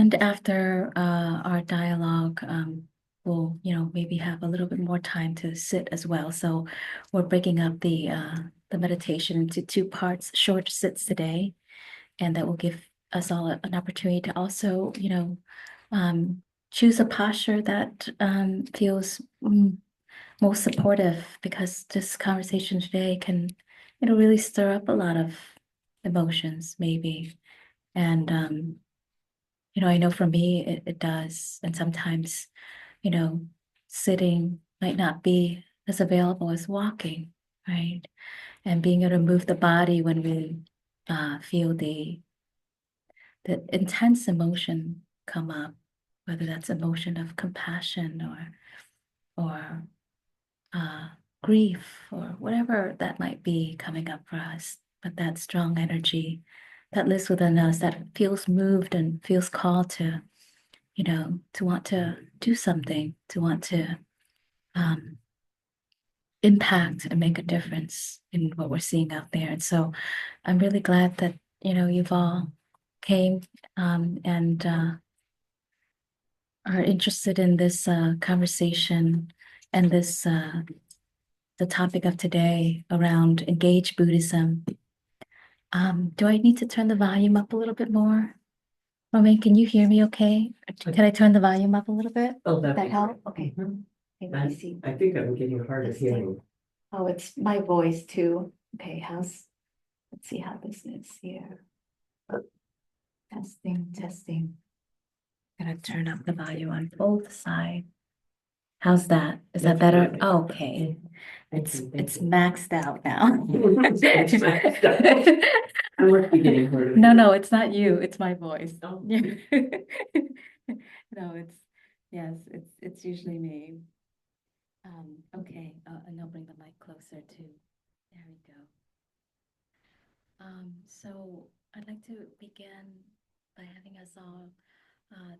And after our dialogue, we'll, maybe have a little bit more time to sit as well. So we're breaking up the meditation into two parts, short sits today, and that will give us all an opportunity to also, choose a posture that feels most supportive, because this conversation today can, really stir up a lot of emotions, maybe. And I know for me it does. And sometimes, you know, sitting might not be as available as walking, right? And being able to move the body when we feel the intense emotion come up, whether that's emotion of compassion or uh, grief or whatever that might be coming up for us. But that strong energy that lives within us, that feels moved and feels called to want to do something, to want to um, impact and make a difference in what we're seeing out there. And so I'm really glad that, you've all came and are interested in this conversation and this the topic of today around engaged Buddhism. Do I need to turn the volume up a little bit more? Romain, can you hear me okay? Can I turn the volume up a little bit? Oh, That help? Okay. Mhm. Okay, let me see. I think I'm getting hard of Let's see. hearing. Oh, it's my voice too. Okay, let's see how this is here. Testing, testing. Gonna turn up the volume on both sides. How's that? Is that That's better? perfect. Okay. Thank It's you, thank it's you. maxed out now. It's maxed out. I must be getting hard of No, hearing. no, it's not you. It's my voice. Oh. No, yes, it's usually me. Okay, and I'll bring the mic closer too. There we go. So I'd like to begin by having us all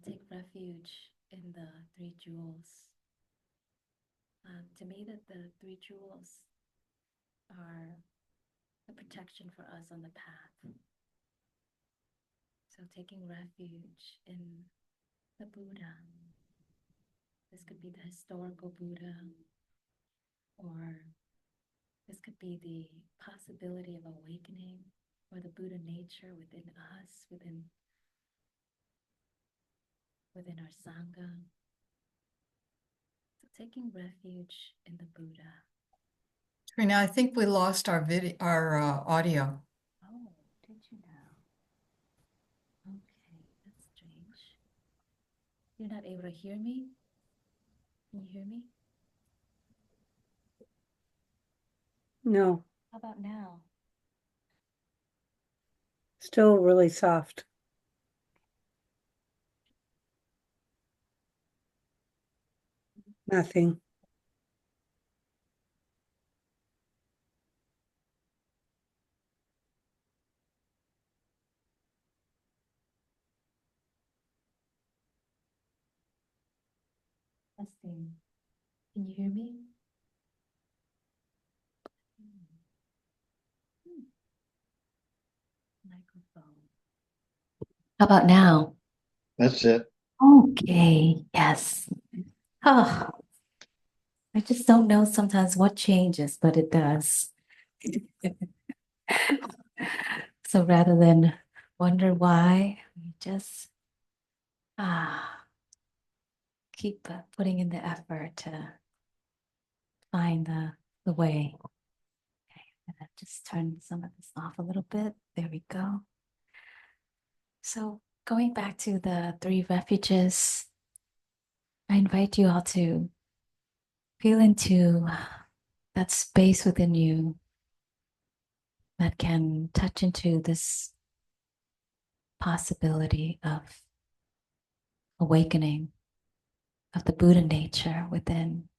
take refuge in the three jewels. To me, that the three jewels are a protection for us on the path. So taking refuge in the Buddha. This could be the historical Buddha, or this could be the possibility of awakening, or the Buddha nature within us, within our Sangha. So taking refuge in the Buddha. Trina, I think we lost our audio. Oh, did you now? Okay, that's strange. You're not able to hear me? Can you hear me? No, How about now? still really soft. Nothing. Testing. Can you hear me? Microphone. How about now? That's it. Okay, yes. Oh, I just don't know sometimes what changes, but it does. So rather than wonder why, we just keep putting in the effort to find the way. Okay, I'm gonna just turn some of this off a little bit. There we go. So going back to the three refuges, I invite you all to feel into that space within you that can touch into this possibility of awakening of the Buddha nature within.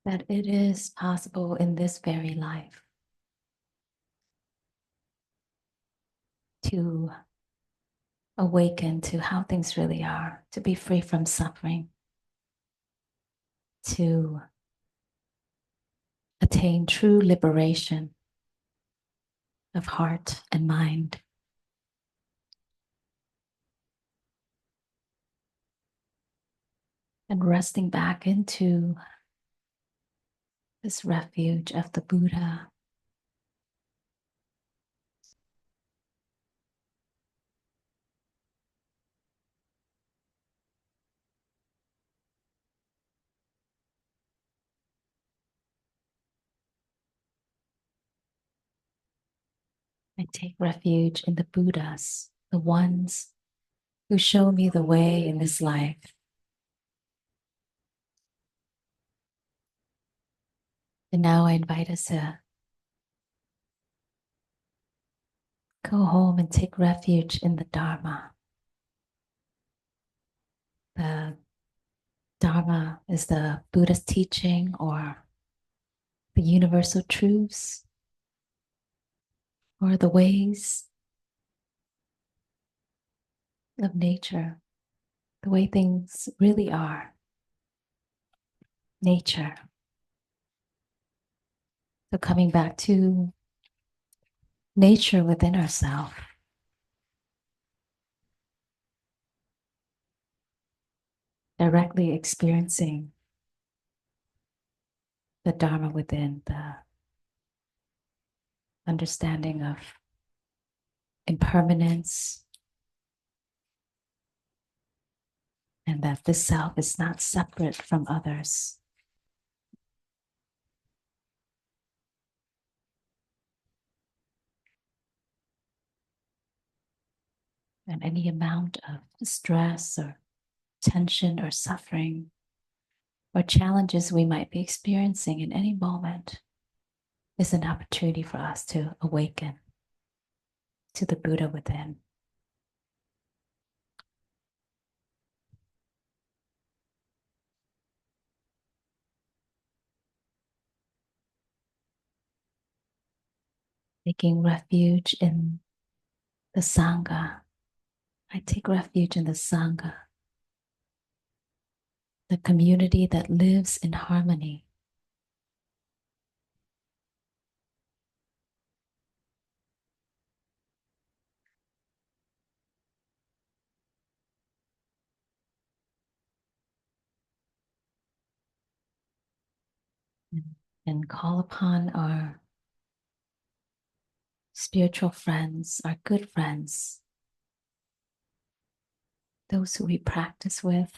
That it is possible in this very life to awaken to how things really are, to be free from suffering, to attain true liberation of heart and mind. And resting back into this refuge of the Buddha. I take refuge in the Buddhas, the ones who show me the way in this life. And now I invite us to go home and take refuge in the Dharma. The Dharma is the Buddhist teaching or the universal truths or the ways of nature, the way things really are. Nature. So coming back to nature within ourselves. Directly experiencing the Dharma within, the understanding of impermanence, and that this self is not separate from others. And any amount of stress or tension or suffering or challenges we might be experiencing in any moment is an opportunity for us to awaken to the Buddha within. Taking refuge in the Sangha. I take refuge in the Sangha, the community that lives in harmony. And call upon our spiritual friends, our good friends, those who we practice with,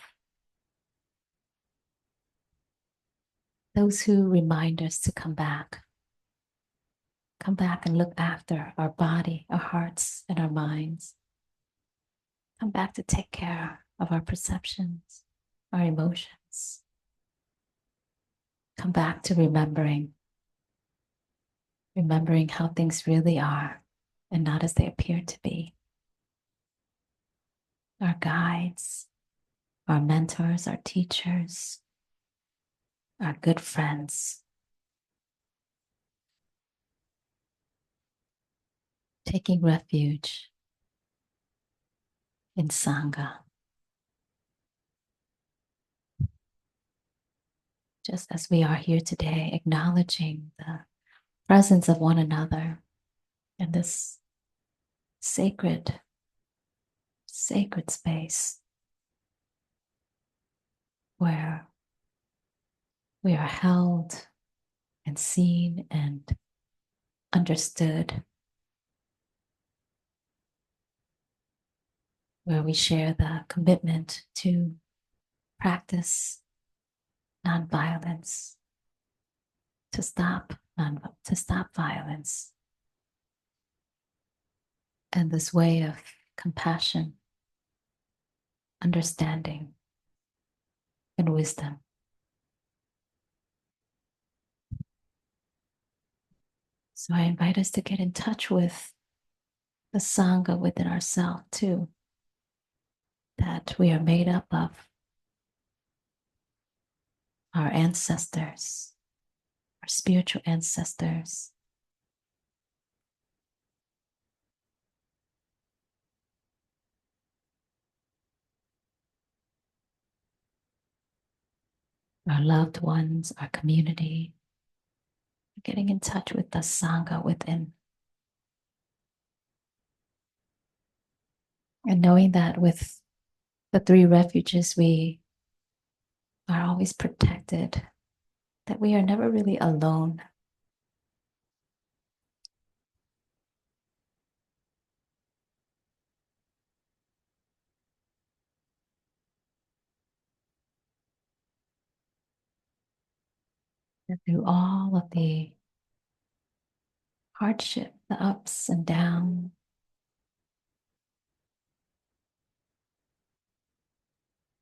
those who remind us to come back and look after our body, our hearts, and our minds. Come back to take care of our perceptions, our emotions. Come back to remembering how things really are and not as they appear to be. Our guides, our mentors, our teachers, our good friends. Taking refuge in Sangha. Just as we are here today, acknowledging the presence of one another in this sacred space where we are held and seen and understood, where we share the commitment to practice nonviolence, to stop violence, and this way of compassion, understanding, and wisdom. So I invite us to get in touch with the Sangha within ourselves too, that we are made up of our ancestors, our spiritual ancestors, our loved ones, our community, getting in touch with the Sangha within. And knowing that with the three refuges, we are always protected, that we are never really alone. That through all of the hardship, the ups and downs,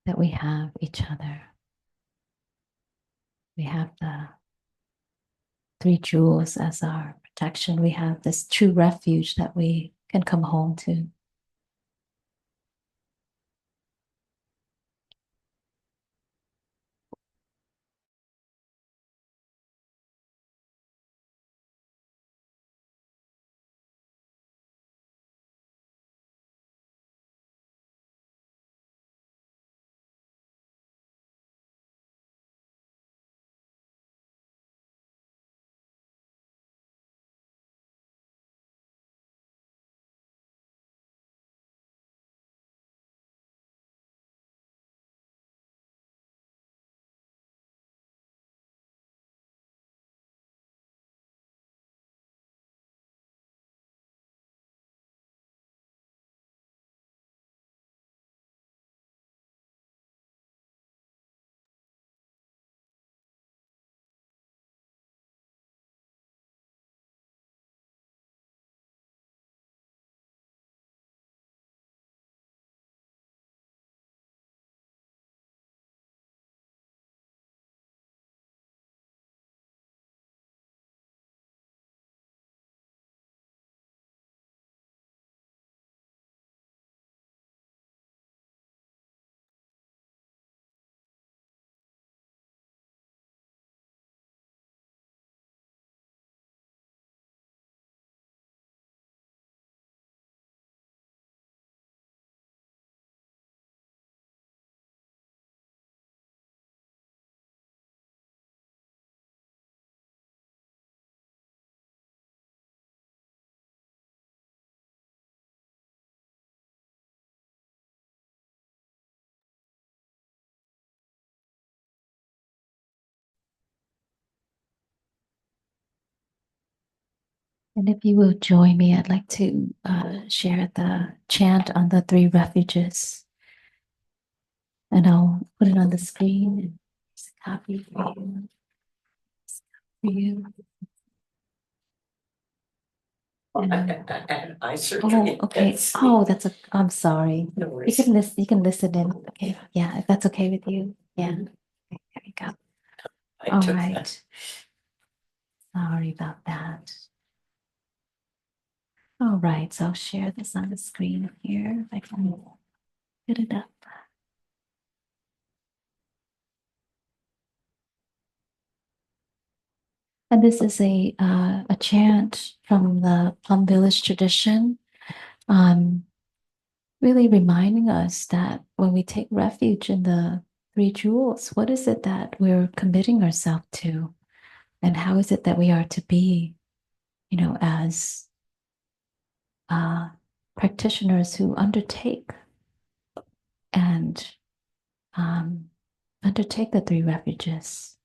that we have each other. We have the three jewels as our protection. We have this true refuge that we can come home to. And if you will join me, I'd like to share the chant on the three refuges. And I'll put it on the screen and just copy for you. For you. I certainly. Okay. Oh, I'm sorry. No You worries. can listen, you can listen in. Okay. Yeah, if that's okay with you. Yeah. Okay, there you go. I All took right. that. Sorry about that. All right, so I'll share this on the screen here. If I can get it up. And this is a chant from the Plum Village tradition, really reminding us that when we take refuge in the three jewels, what is it that we're committing ourselves to? And how is it that we are to be, as practitioners who and undertake the three refuges?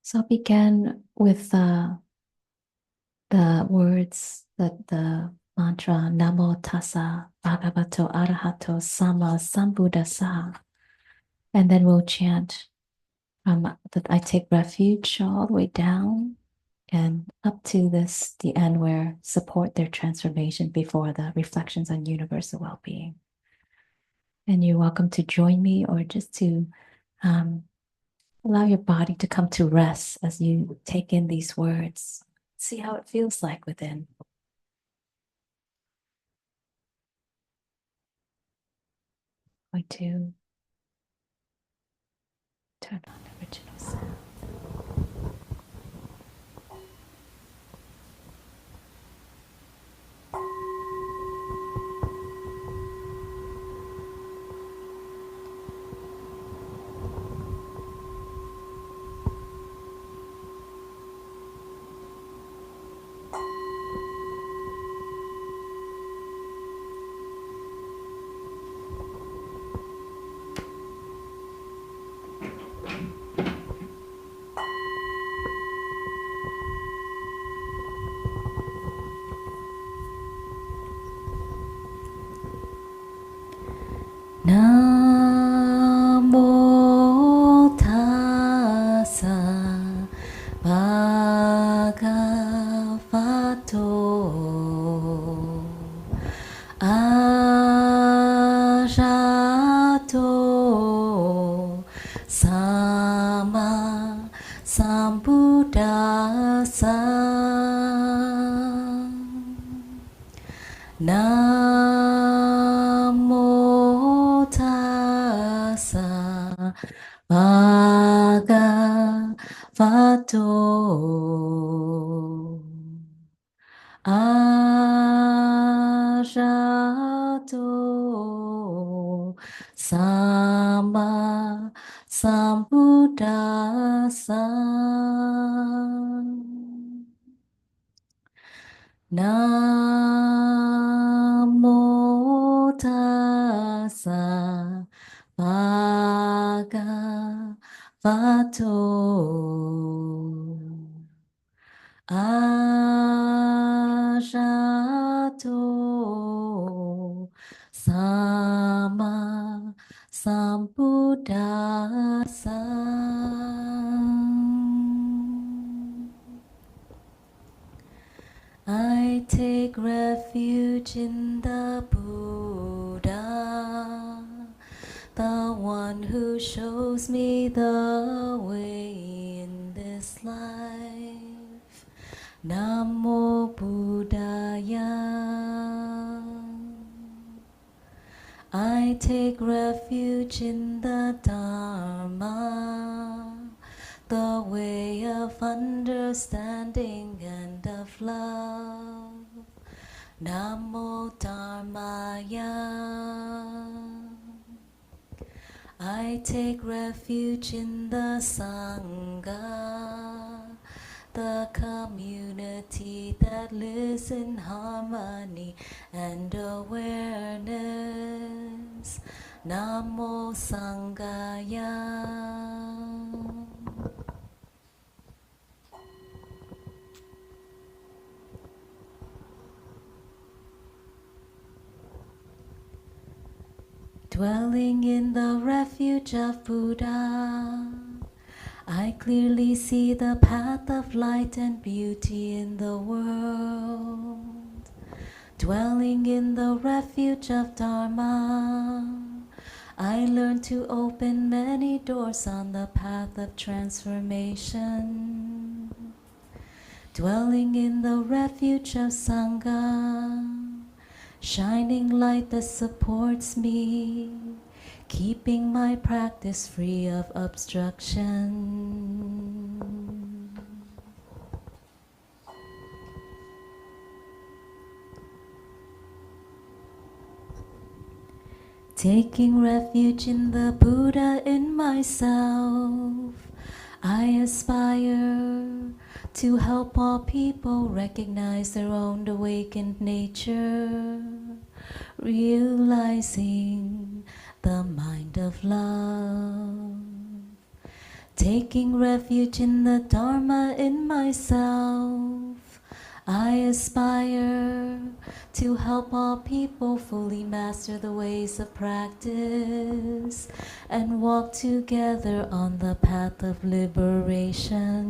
So I'll begin with the words, the mantra Namo Tassa Bhagavato Arahato Sama Sambuddhassa. And then we'll chant that I take refuge all the way down and up to the end where support their transformation before the reflections on universal well-being. And you're welcome to join me or just to allow your body to come to rest as you take in these words. See how it feels like within. Going to turn on the original sound. Sama Sambuddhasa. Namo tassa bhagavato arahato sama sambuddhassa. Namo tassa bhagavato arahato sama sambuddhassa. I take refuge in the Buddha, the one who shows me the way in this life. Namo Buddhaya. I take refuge in the Dharma, the way of understanding and of love. Namo Dharmaya. I take refuge in the Sangha, the community that lives in harmony and awareness. Namo Sanghaya. Dwelling in the refuge of Buddha, I clearly see the path of light and beauty in the world. Dwelling in the refuge of Dharma, I learn to open many doors on the path of transformation. Dwelling in the refuge of Sangha, shining light that supports me, keeping my practice free of obstruction. Taking refuge in the Buddha in myself, I aspire to help all people recognize their own awakened nature, realizing the mind of love. Taking refuge in the Dharma in myself, I aspire to help all people fully master the ways of practice and walk together on the path of liberation.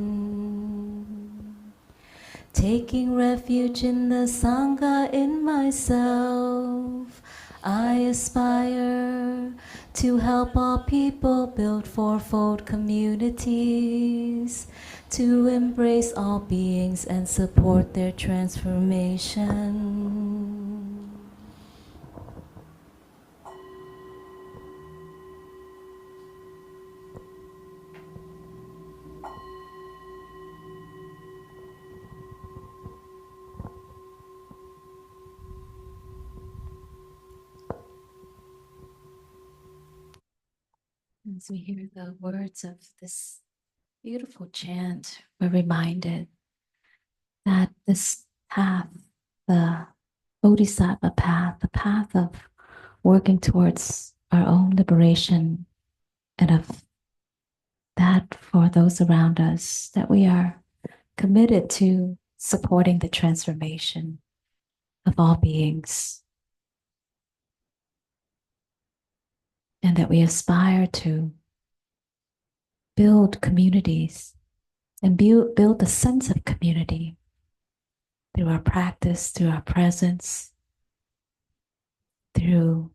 Taking refuge in the Sangha in myself, I aspire to help all people build fourfold communities, to embrace all beings and support their transformation. As we hear the words of this beautiful chant, we're reminded that this path, the Bodhisattva path, the path of working towards our own liberation and of that for those around us, that we are committed to supporting the transformation of all beings, and that we aspire to build communities and build the sense of community through our practice, through our presence, through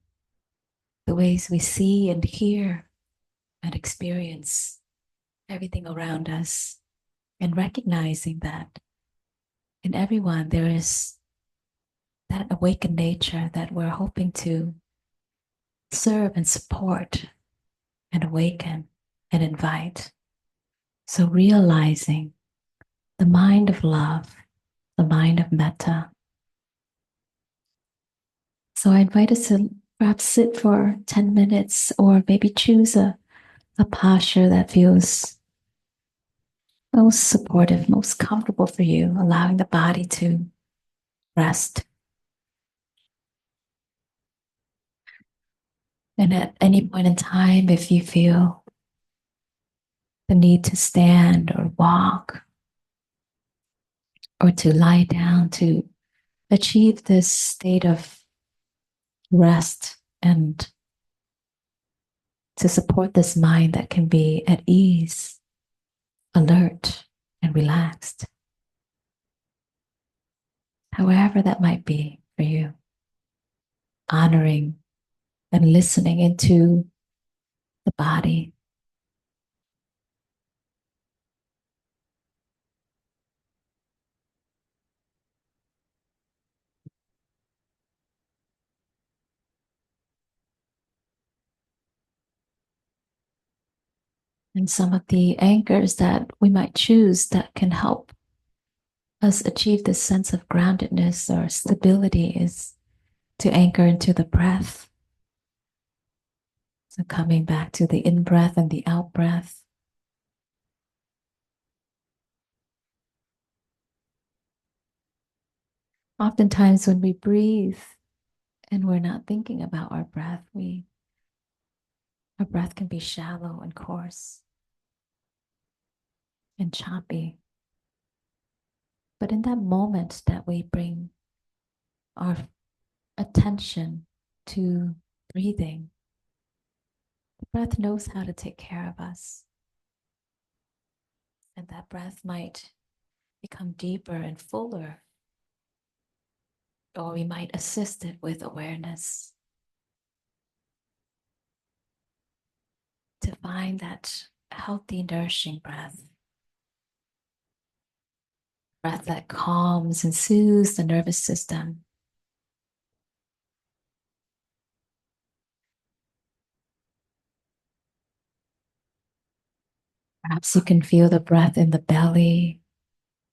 the ways we see and hear and experience everything around us, and recognizing that in everyone there is that awakened nature that we're hoping to serve and support and awaken and invite. So realizing the mind of love, the mind of metta. So I invite us to perhaps sit for 10 minutes or maybe choose a posture that feels most supportive, most comfortable for you, allowing the body to rest. And at any point in time, if you feel the need to stand or walk or to lie down to achieve this state of rest and to support this mind that can be at ease, alert, and relaxed, however that might be for you, honoring and listening into the body. And some of the anchors that we might choose that can help us achieve this sense of groundedness or stability is to anchor into the breath. So coming back to the in breath and the out breath. Oftentimes when we breathe and we're not thinking about our breath, our breath can be shallow and coarse and choppy. But in that moment that we bring our attention to breathing, the breath knows how to take care of us. And that breath might become deeper and fuller, or we might assist it with awareness to find that healthy, nourishing breath that calms and soothes the nervous system. Perhaps you can feel the breath in the belly,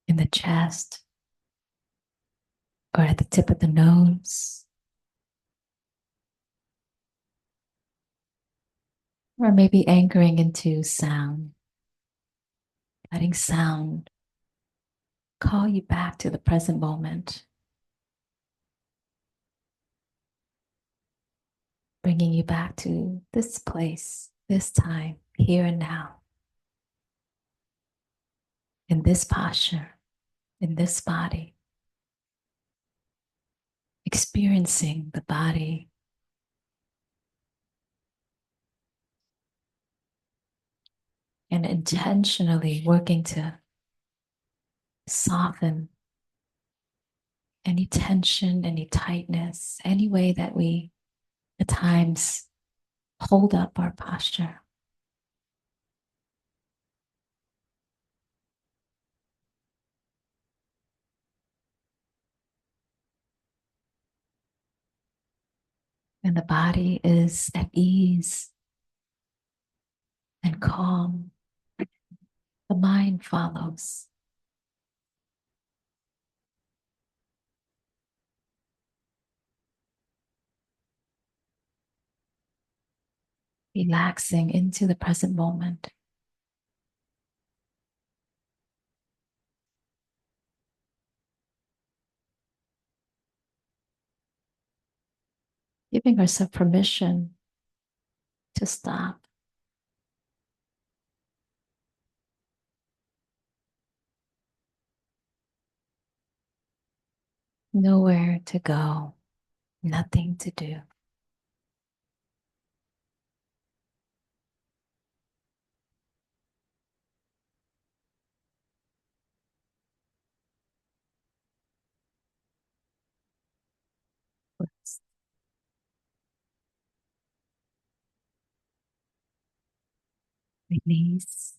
in the chest, or at the tip of the nose. Or maybe anchoring into sound, letting sound call you back to the present moment, bringing you back to this place, this time, here and now, in this posture, in this body, experiencing the body and intentionally working to soften any tension, any tightness, any way that we at times hold up our posture. And the body is at ease and calm. The mind follows. Relaxing into the present moment. Giving ourselves permission to stop. Nowhere to go, nothing to do. release,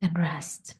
and rest.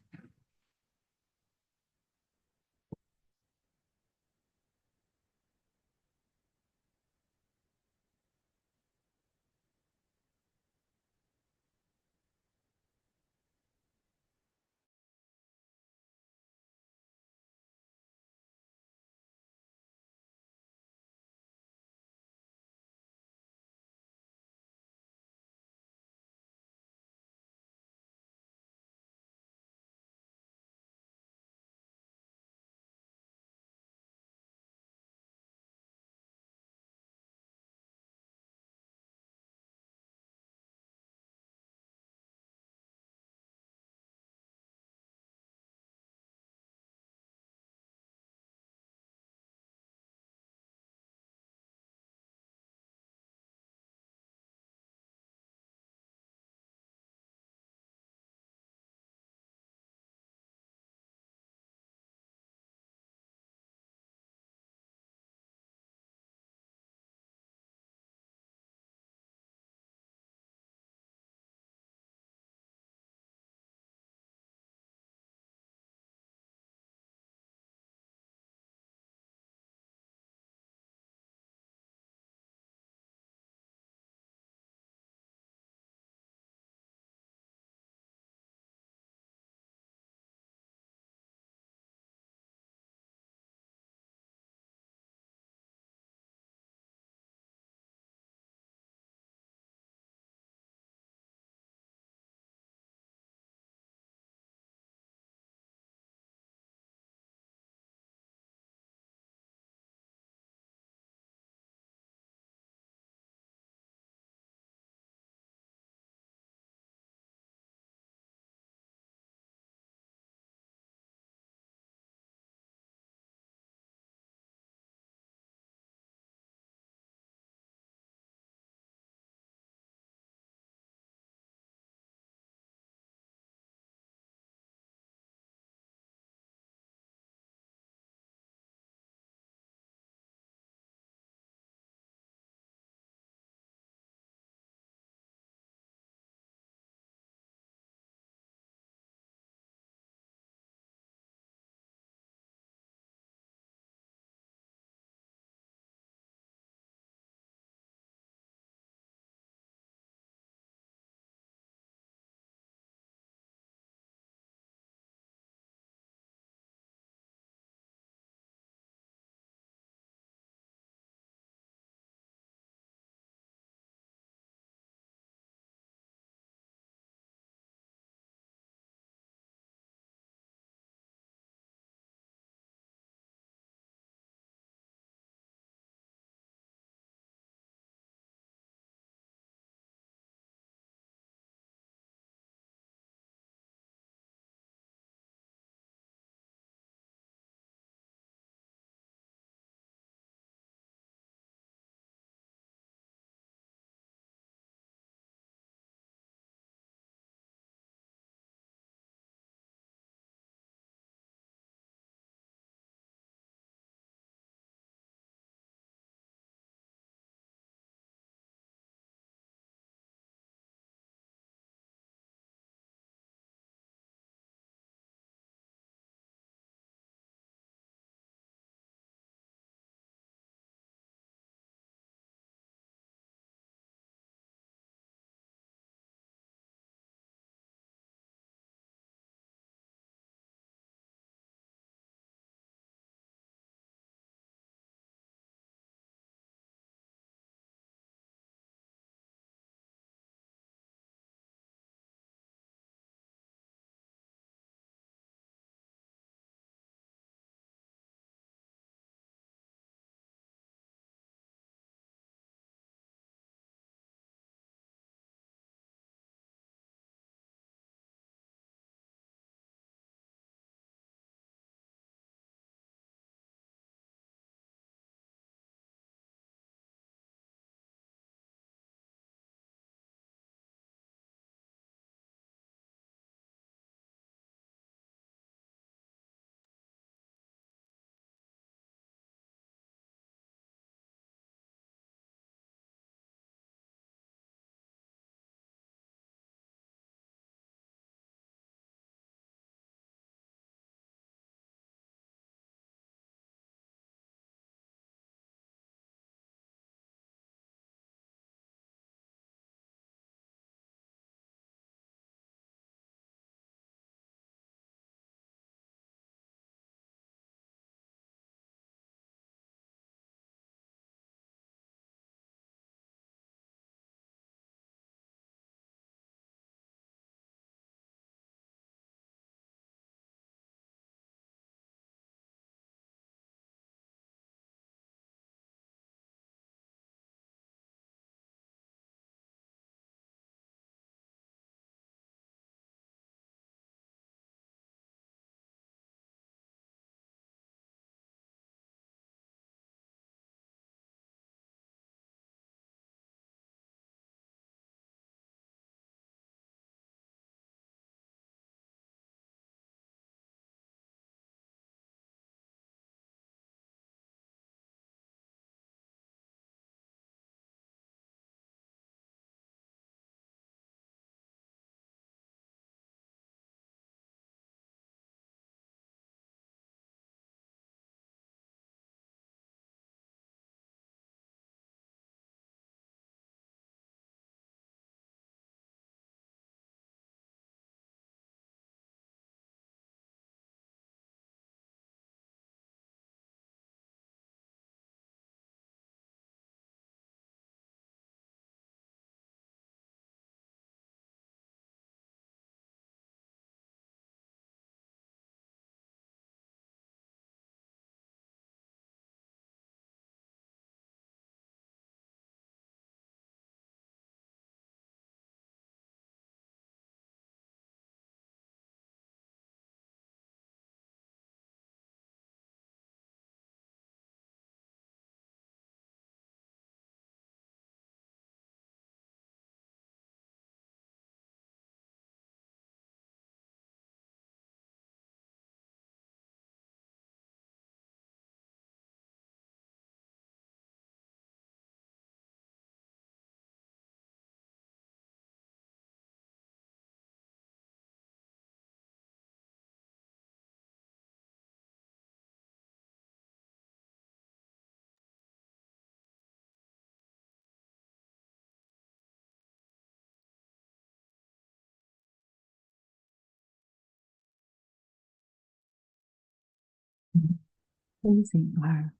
closing our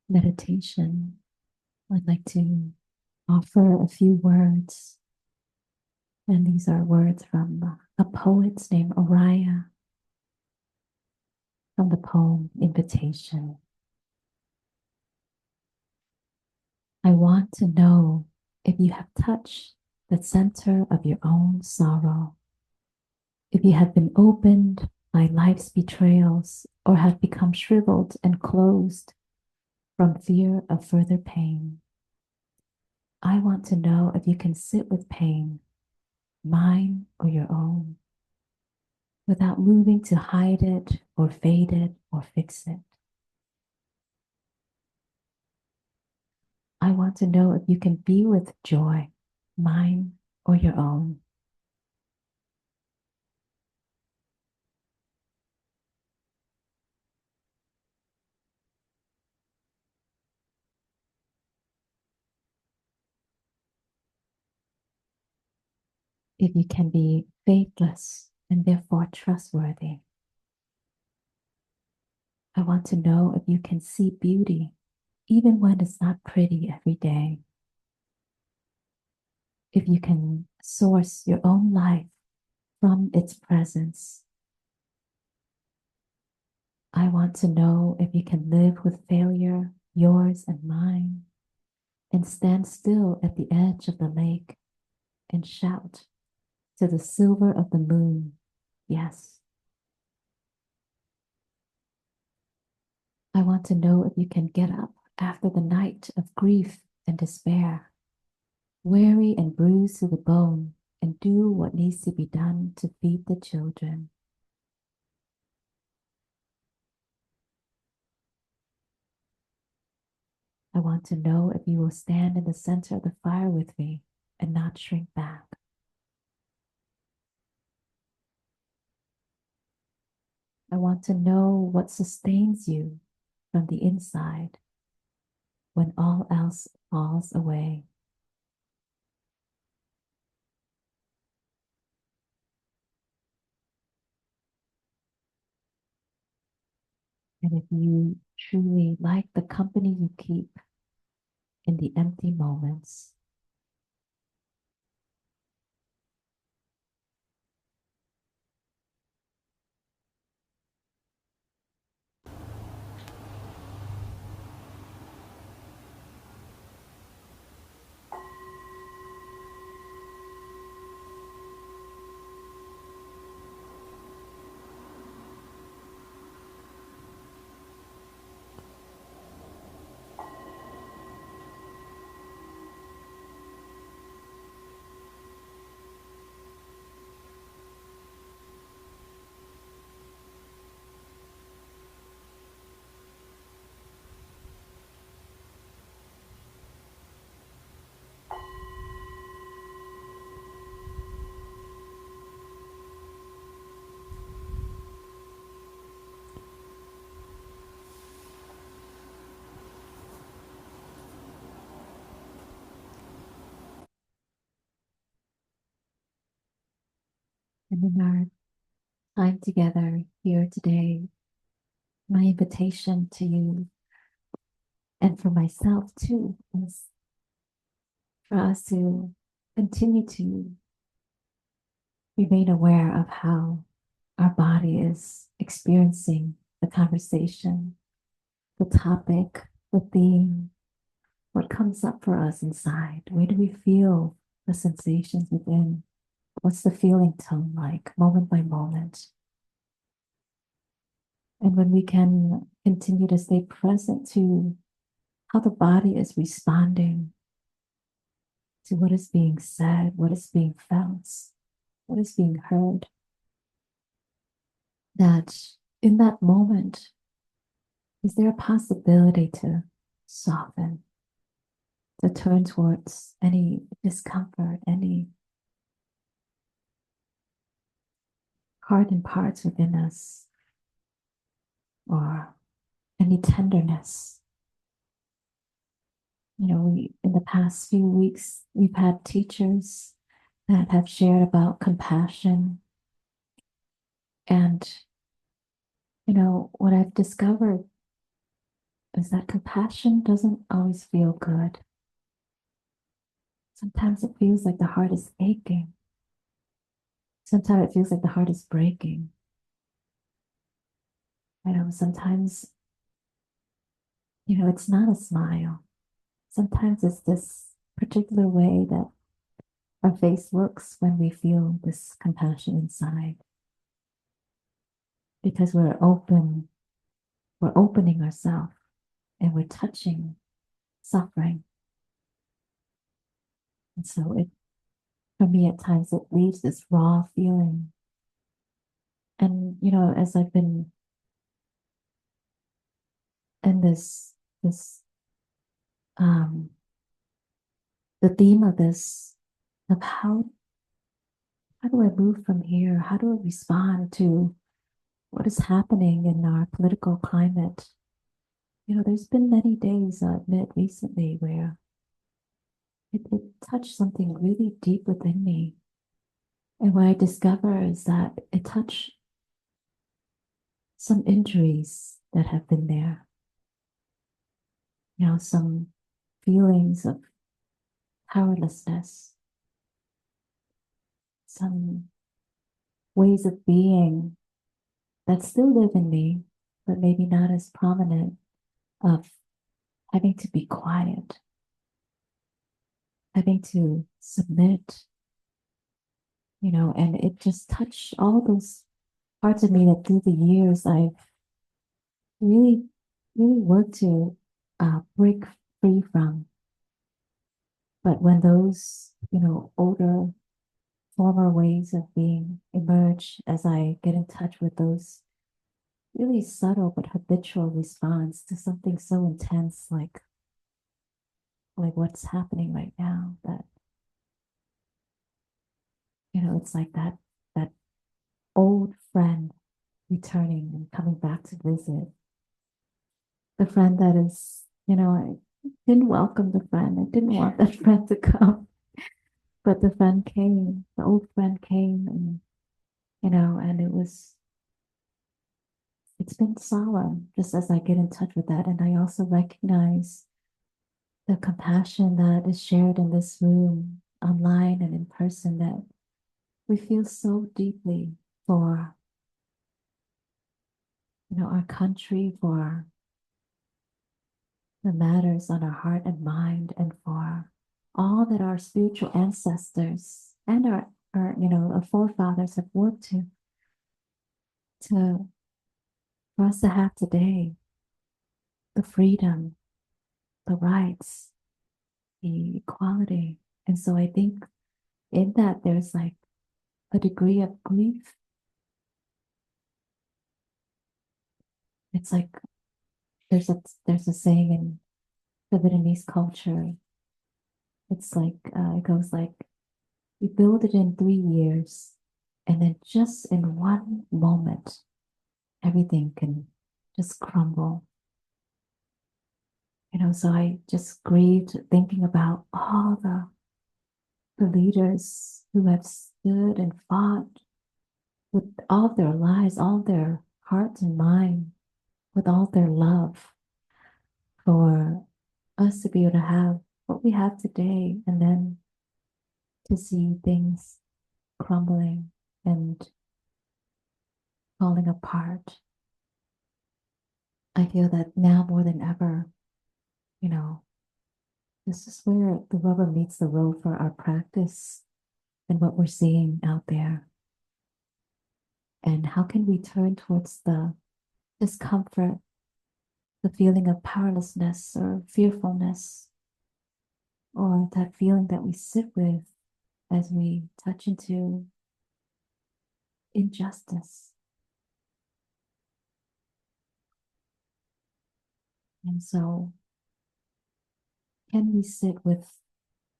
meditation, I'd like to offer a few words. And these are words from a poet named Oriah, from the poem Invitation. I want to know if you have touched the center of your own sorrow, if you have been opened by life's betrayals or have become shriveled and closed from fear of further pain. I want to know if you can sit with pain, mine or your own, without moving to hide it or fade it or fix it. I want to know if you can be with joy, mine or your own. If you can be faithless and therefore trustworthy. I want to know if you can see beauty even when it's not pretty every day. If you can source your own life from its presence. I want to know if you can live with failure, yours and mine, and stand still at the edge of the lake and shout to the silver of the moon, yes. I want to know if you can get up after the night of grief and despair, weary and bruised to the bone, and do what needs to be done to feed the children. I want to know if you will stand in the center of the fire with me and not shrink back. I want to know what sustains you from the inside when all else falls away. And if you truly like the company you keep in the empty moments, and in our time together here today, my invitation to you and for myself too is for us to continue to remain aware of how our body is experiencing the conversation, the topic, the theme, what comes up for us inside. Where do we feel the sensations within? What's the feeling tone like, moment by moment? And when we can continue to stay present to how the body is responding to what is being said, what is being felt, what is being heard, that in that moment, is there a possibility to soften, to turn towards any discomfort, any hardened parts within us, or any tenderness? You know, in the past few weeks, we've had teachers that have shared about compassion. And, you know, what I've discovered is that compassion doesn't always feel good. Sometimes it feels like the heart is aching. Sometimes it feels like the heart is breaking. I know sometimes, it's not a smile. Sometimes it's this particular way that our face looks when we feel this compassion inside. Because we're opening ourselves and we're touching suffering. And so for me, at times, it leaves this raw feeling. And, as I've been in this, um, the theme of this, of how do I move from here? How do I respond to what is happening in our political climate? There's been many days, I admit, recently where it touched something really deep within me. And what I discover is that it touched some injuries that have been there. Some feelings of powerlessness, some ways of being that still live in me, but maybe not as prominent, of having to be quiet, having to submit, and it just touched all those parts of me that through the years I've really, really worked to break free from. But when those, older, former ways of being emerge, as I get in touch with those really subtle but habitual response to something so intense like what's happening right now, that it's like that old friend returning and coming back to visit. The friend that is, I didn't welcome the friend. I didn't want that friend to come. But the friend came, the old friend came, and and it's been solemn just as I get in touch with that. And I also recognize the compassion that is shared in this room, online and in person, that we feel so deeply for, our country, for the matters on our heart and mind, and for all that our spiritual ancestors and our forefathers have worked to for us to have today, the freedom, the rights, the equality. And so I think in that there's like a degree of grief. It's like there's a saying in the Vietnamese culture. It's like it goes like, you build it in 3 years, and then just in one moment, everything can just crumble. So I just grieved thinking about all the leaders who have stood and fought with all their lives, all their hearts and mind, with all their love, for us to be able to have what we have today, and then to see things crumbling and falling apart. I feel that now more than ever, you know, this is where the rubber meets the road for our practice and what we're seeing out there. And how can we turn towards the discomfort, the feeling of powerlessness or fearfulness, or that feeling that we sit with as we touch into injustice. And so, can we sit with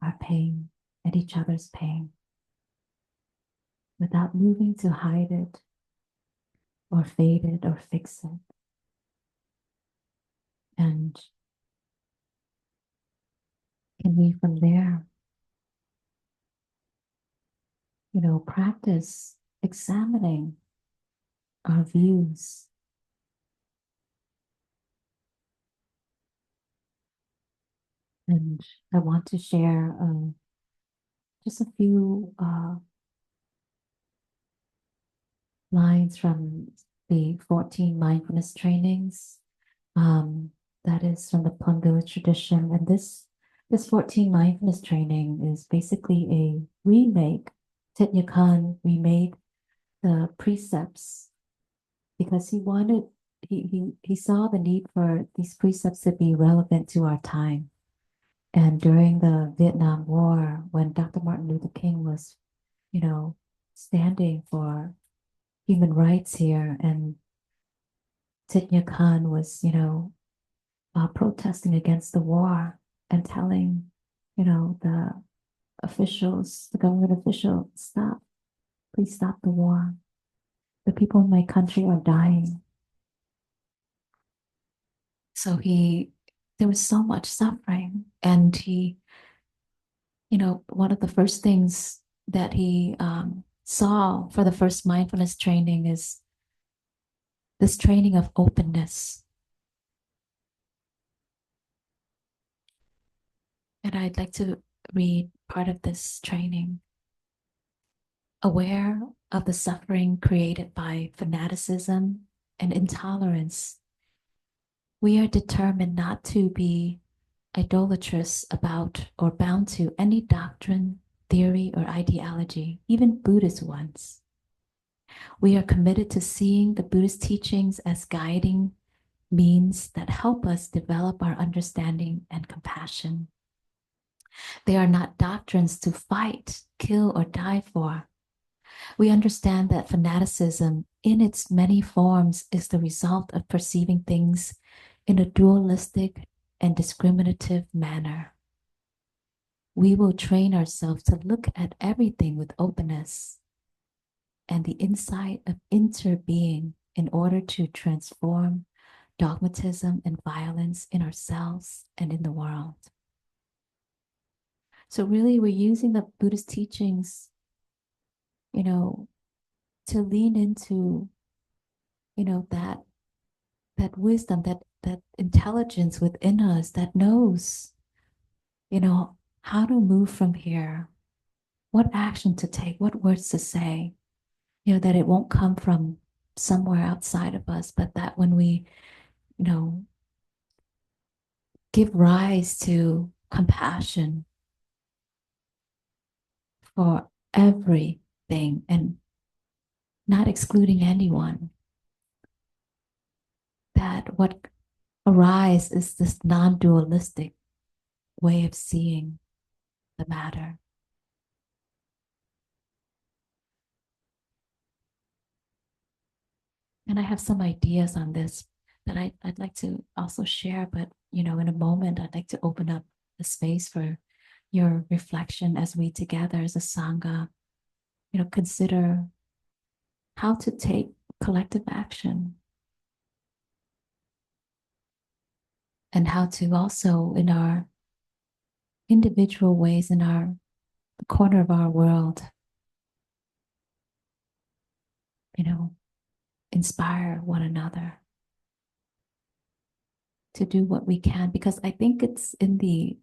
our pain and each other's pain without moving to hide it or fade it or fix it? And can we from there, practice examining our views, And I want to share just a few lines from the 14 mindfulness trainings. That is from the Plum tradition. And this 14 mindfulness training is basically a remake. Thich Nhat Hanh remade the precepts because he saw the need for these precepts to be relevant to our time. And during the Vietnam War, when Dr. Martin Luther King was, standing for human rights here, and Thich Nhat Hanh was, protesting against the war and telling, the officials, the government official, stop, please stop the war. The people in my country are dying. So there was so much suffering. And one of the first things that he saw for the first mindfulness training is this training of openness. And I'd like to read part of this training. Aware of the suffering created by fanaticism and intolerance, we are determined not to be idolatrous about or bound to any doctrine, theory, or ideology, even Buddhist ones. We are committed to seeing the Buddhist teachings as guiding means that help us develop our understanding and compassion. They are not doctrines to fight, kill, or die for. We understand that fanaticism in its many forms is the result of perceiving things in a dualistic and discriminative manner. We will train ourselves to look at everything with openness and the insight of interbeing in order to transform dogmatism and violence in ourselves and in the world. So really, we're using the Buddhist teachings, to lean into, that wisdom, that intelligence within us that knows, how to move from here, what action to take, what words to say, that it won't come from somewhere outside of us, but that when we, give rise to compassion for everything and not excluding anyone, that what arises is this non-dualistic way of seeing the matter. And I have some ideas on this that I'd like to also share, but in a moment, I'd like to open up the space for your reflection as we together as a Sangha, consider how to take collective action and how to also in our individual ways in the corner of our world, inspire one another to do what we can, because I think it's in the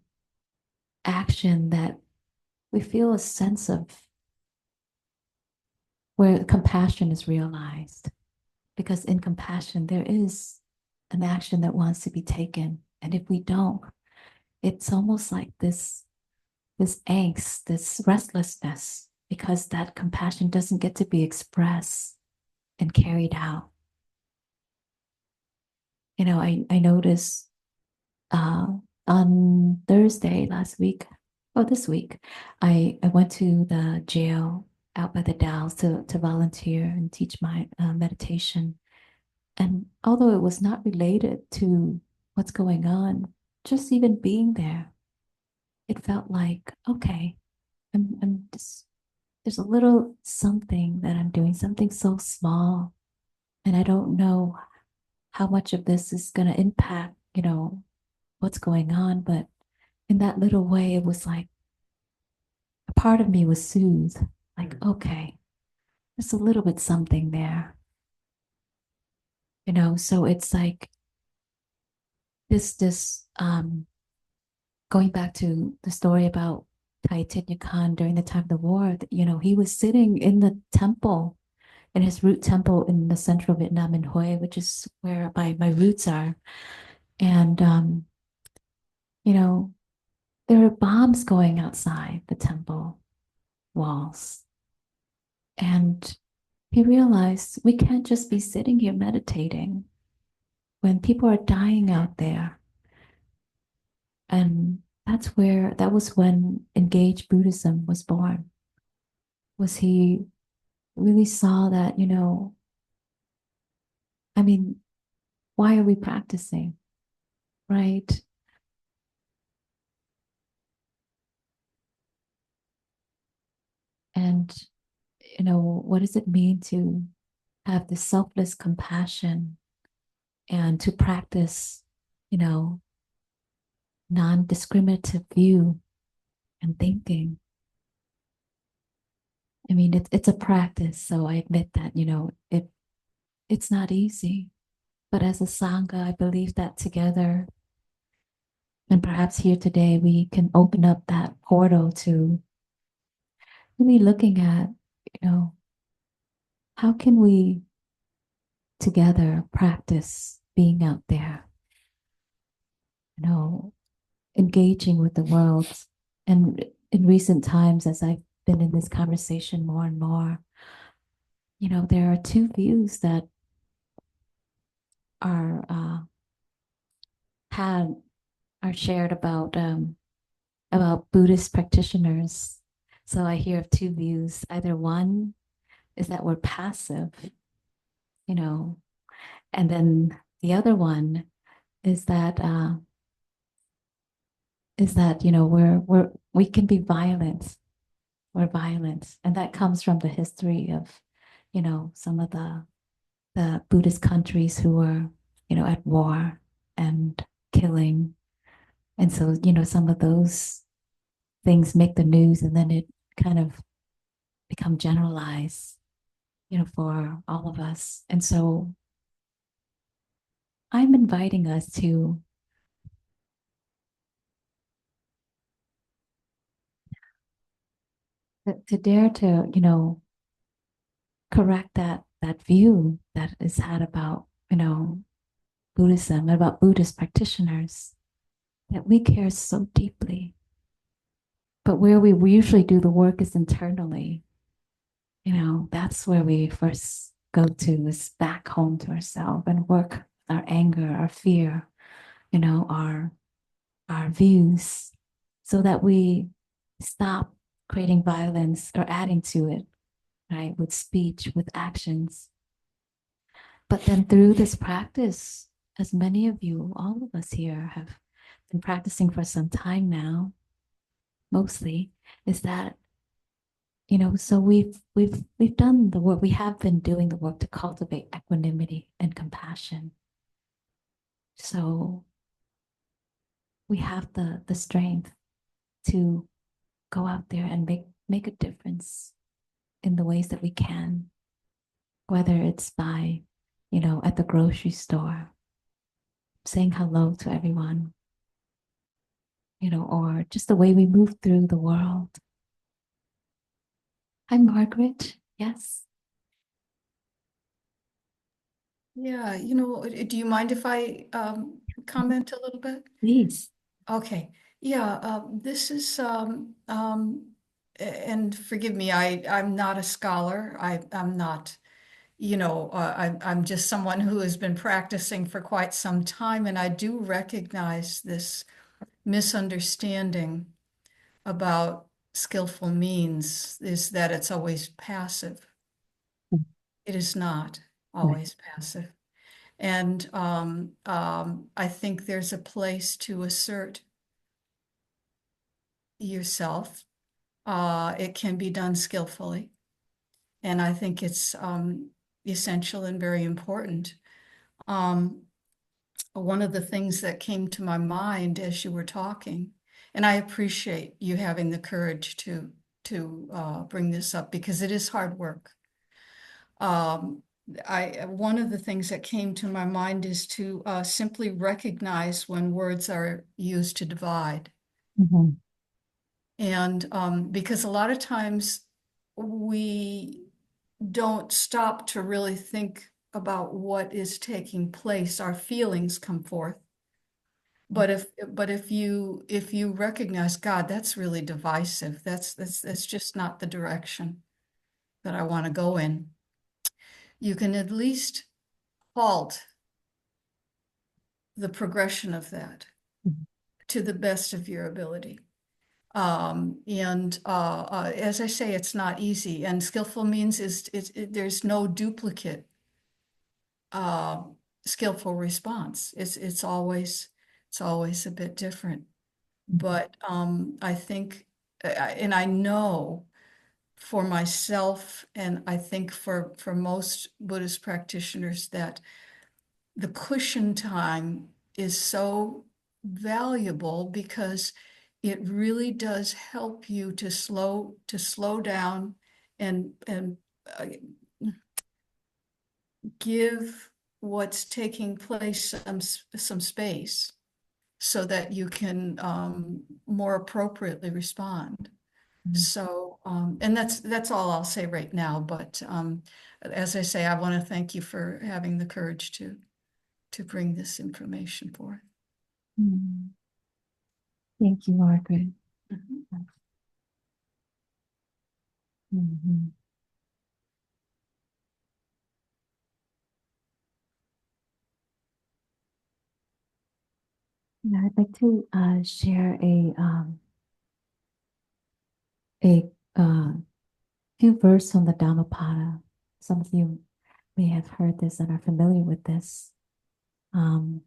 action that we feel a sense of where compassion is realized. Because in compassion, there is an action that wants to be taken. And if we don't, it's almost like this angst, this restlessness, because that compassion doesn't get to be expressed and carried out. I noticed on Thursday this week, I went to the jail out by the Dalles to volunteer and teach my meditation. And although it was not related to what's going on, just even being there, it felt like, okay, I'm just, there's a little something that I'm doing, something so small. And I don't know how much of this is going to impact, what's going on. But in that little way, it was like a part of me was soothed, like, okay, there's a little bit something there. So it's like this going back to the story about Tanya Khan during the time of the war, he was sitting in the temple, in his root temple in the central Vietnam in Hue, which is where my roots are. And, you know, there were bombs going outside the temple walls. And he realized we can't just be sitting here meditating when people are dying out there. And that was when engaged Buddhism was born. Was he really saw that, I mean, why are we practicing? Right? And, what does it mean to have this selfless compassion and to practice, you know, non-discriminative view and thinking? I mean, it's a practice, so I admit that, it's not easy. But as a Sangha, I believe that together, and perhaps here today, we can open up that portal to really looking at, you know, how can we together practice being out there, engaging with the world. And in recent times, as I've been in this conversation more and more, there are two views that are had are shared about Buddhist practitioners. So I hear of two views. Either one is that we're passive, you know, and then the other one is that we can be violent. We're violent, and that comes from the history of, some of the Buddhist countries who were, at war and killing, and so some of those things make the news, and then it kind of become generalized, for all of us. And so I'm inviting us to dare to, correct that view that is had about, Buddhism, about Buddhist practitioners, that we care so deeply. But where we usually do the work is internally. That's where we first go to, is back home to ourselves and work our anger, our fear, our views, so that we stop creating violence or adding to it, right? With speech, with actions. But then through this practice, as many of you, all of us here have been practicing for some time now, mostly, is that, so we've done the work, we have been doing the work to cultivate equanimity and compassion. So we have the strength to go out there and make a difference in the ways that we can, whether it's by, at the grocery store, saying hello to everyone, or just the way we move through the world. Hi, Margaret. Yes. Yeah, do you mind if I comment a little bit? Please. Okay, yeah, this is, and forgive me, I'm not a scholar. I'm not, I'm just someone who has been practicing for quite some time, and I do recognize this misunderstanding about skillful means is that it's always passive. It is not always passive. And I think there's a place to assert yourself. It can be done skillfully. And I think it's essential and very important. One of the things that came to my mind as you were talking, and I appreciate you having the courage to bring this up, because it is hard work. One of the things that came to my mind is to simply recognize when words are used to divide. Mhm. And because a lot of times we don't stop to really think about what is taking place, our feelings come forth. But if you recognize, God, that's really divisive. That's just not the direction that I want to go in. You can at least halt the progression of that Mhm. to the best of your ability. As I say, it's not easy, and skillful means there's no duplicate uh, skillful response. It's always a bit different. But I think, and I know for myself, and I think for most Buddhist practitioners, that the cushion time is so valuable because it really does help you to slow down and uh, give what's taking place some space so that you can more appropriately respond. So, and that's all I'll say right now. But as I say, I want to thank you for having the courage to bring this information forth. Mm. Thank you, Margaret. Mhm. Mhm. Yeah, I'd like to share a few verses on the Dhammapada. Some of you may have heard this and are familiar with this. Um,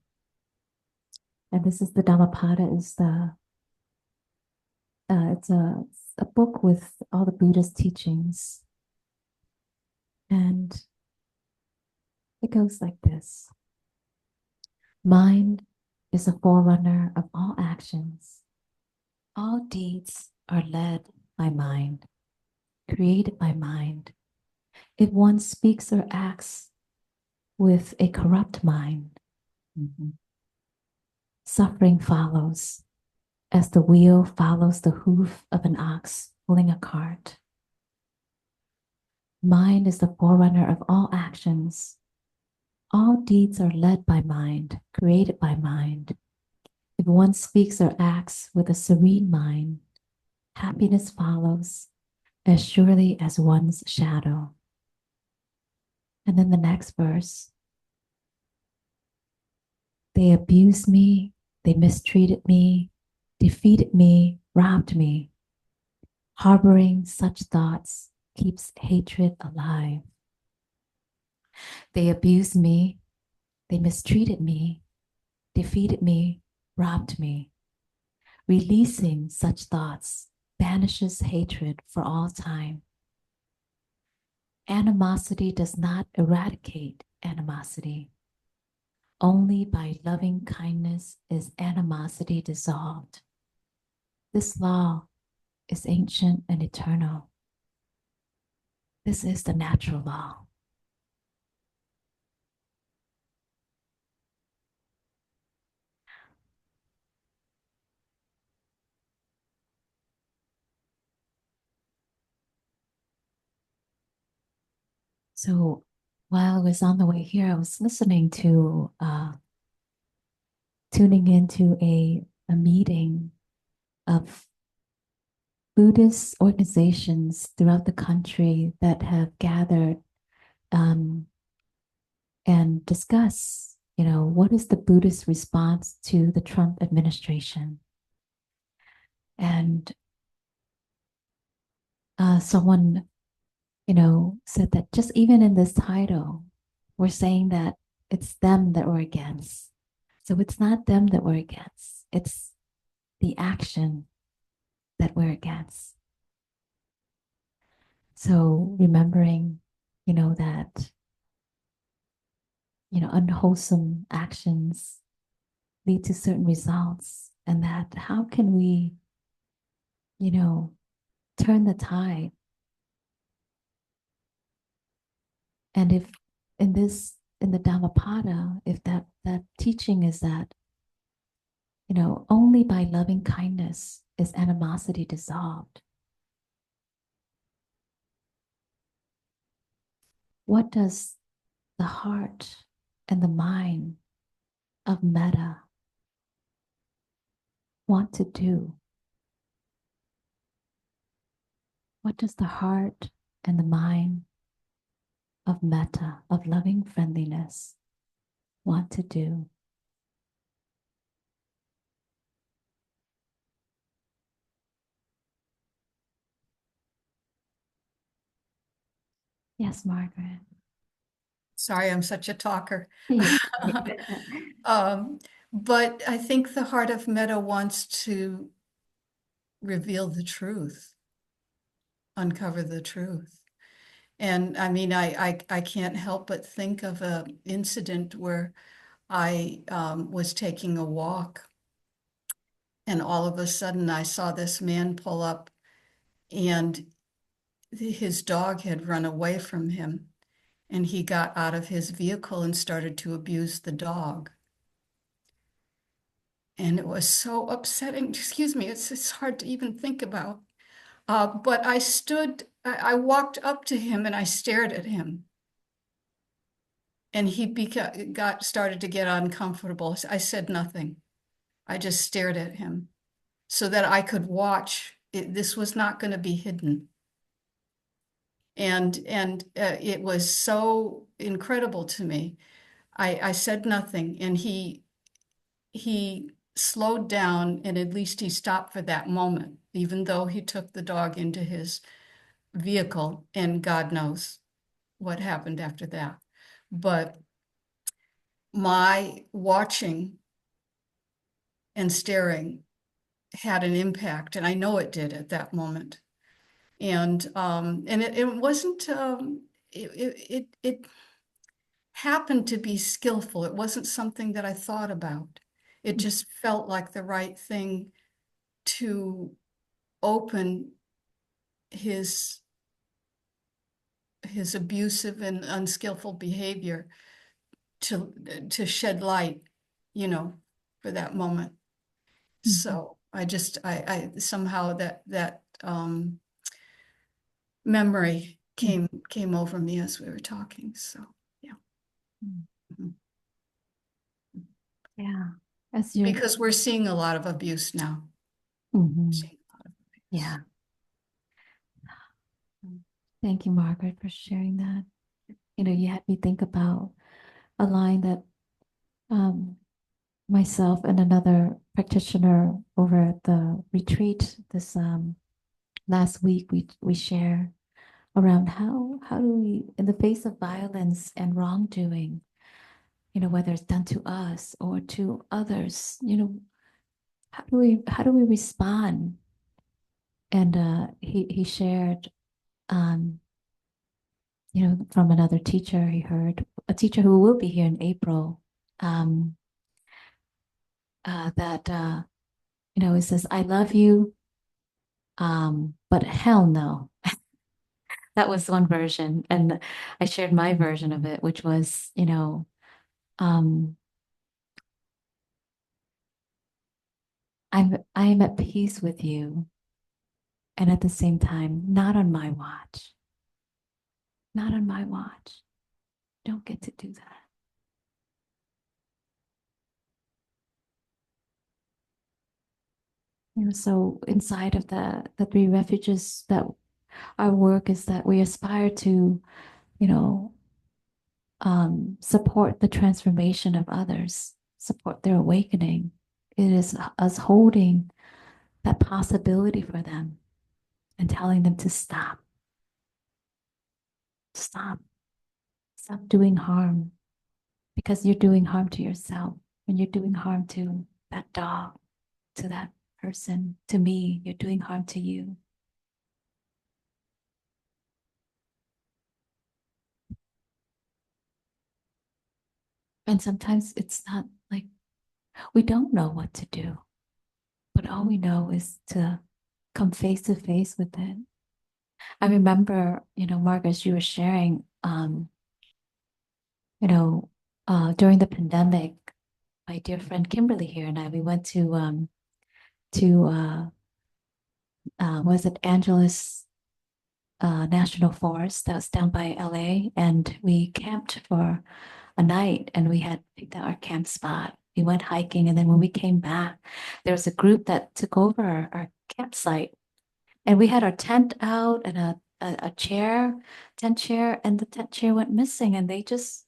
and this is the Dhammapada is it's a book with all the Buddhist teachings, and it goes like this: Mind is a forerunner of all actions. All deeds are led by mind, created by mind. If one speaks or acts with a corrupt mind, suffering follows, as the wheel follows the hoof of an ox pulling a cart. Mind is the forerunner of all actions. All deeds are led by mind, created by mind. If one speaks or acts with a serene mind, happiness follows as surely as one's shadow. And then the next verse: They abused me, they mistreated me, defeated me, robbed me. Harboring such thoughts keeps hatred alive. They abused me, they mistreated me, defeated me, robbed me. Releasing such thoughts banishes hatred for all time. Animosity does not eradicate animosity. Only by loving kindness is animosity dissolved. This law is ancient and eternal. This is the natural law. So while I was on the way here, I was listening to, tuning into a meeting of Buddhist organizations throughout the country that have gathered um, and discuss, what is the Buddhist response to the Trump administration? And someone, said that just even in this title, we're saying that it's them that we're against. So it's not them that we're against, it's the action that we're against. So remembering, that, unwholesome actions lead to certain results, and that how can we, you know, turn the tide? And if in the Dhammapada, if that teaching is that, only by loving kindness is animosity dissolved. What does the heart and the mind of metta want to do? What does the heart and the mind of metta, of loving friendliness, want to do? Yes, Margaret. Sorry, I'm such a talker. Yeah. But I think the heart of metta wants to reveal the truth, uncover the truth. And I mean, I can't help but think of an incident where I was taking a walk, and all of a sudden I saw this man pull up, and his dog had run away from him, and he got out of his vehicle and started to abuse the dog. And it was so upsetting. Excuse me, it's hard to even think about. But I walked up to him and I stared at him. And he started to get uncomfortable. I said nothing. I just stared at him so that I could watch. This was not going to be hidden. And it was so incredible to me. I said nothing, and he slowed down, and at least he stopped for that moment, even though he took the dog into his vehicle, and God knows what happened after that. But my watching and staring had an impact, and I know it did at that moment. And it wasn't it happened to be skillful. It wasn't something that I thought about. It just felt like the right thing to open his abusive and unskillful behavior, to shed light, for that moment. So I somehow that memory came over me as we were talking. So yeah. Mhm. Yeah. As you Because we're seeing a lot of abuse now. Mhm. Seeing a lot of abuse. Yeah. Thank you, Margaret, for sharing that. You had me think about a line that myself and another practitioner over at the retreat this last week we share around how do we, in the face of violence and wrongdoing, whether it's done to us or to others, how do we respond? And he shared, um, from another teacher, he heard a teacher who will be here in April, um, that it says, "I love you, but hell no." That was one version, and I shared my version of it, which was, um, I'm at peace with you, and at the same time, not on my watch. Not on my watch. Don't get to do that. So inside of the three refuges, that our work is that we aspire to, you know, support the transformation of others, support their awakening. It is us holding that possibility for them and telling them to stop, stop, stop doing harm, because you're doing harm to yourself. When you're doing harm to that dog, to that person, to me, you're doing harm to you. And sometimes it's not like we don't know what to do, but all we know is to come face to face with it. I remember, Marcus, you were sharing, during the pandemic, my dear friend Kimberly here and I, we went to was it Angeles National Forest that was down by LA, and we camped for a night, and we had picked out our camp spot. We went hiking, and then when we came back, there was a group that took over our campsite, and we had our tent out and a chair, tent chair, and the tent chair went missing, and they just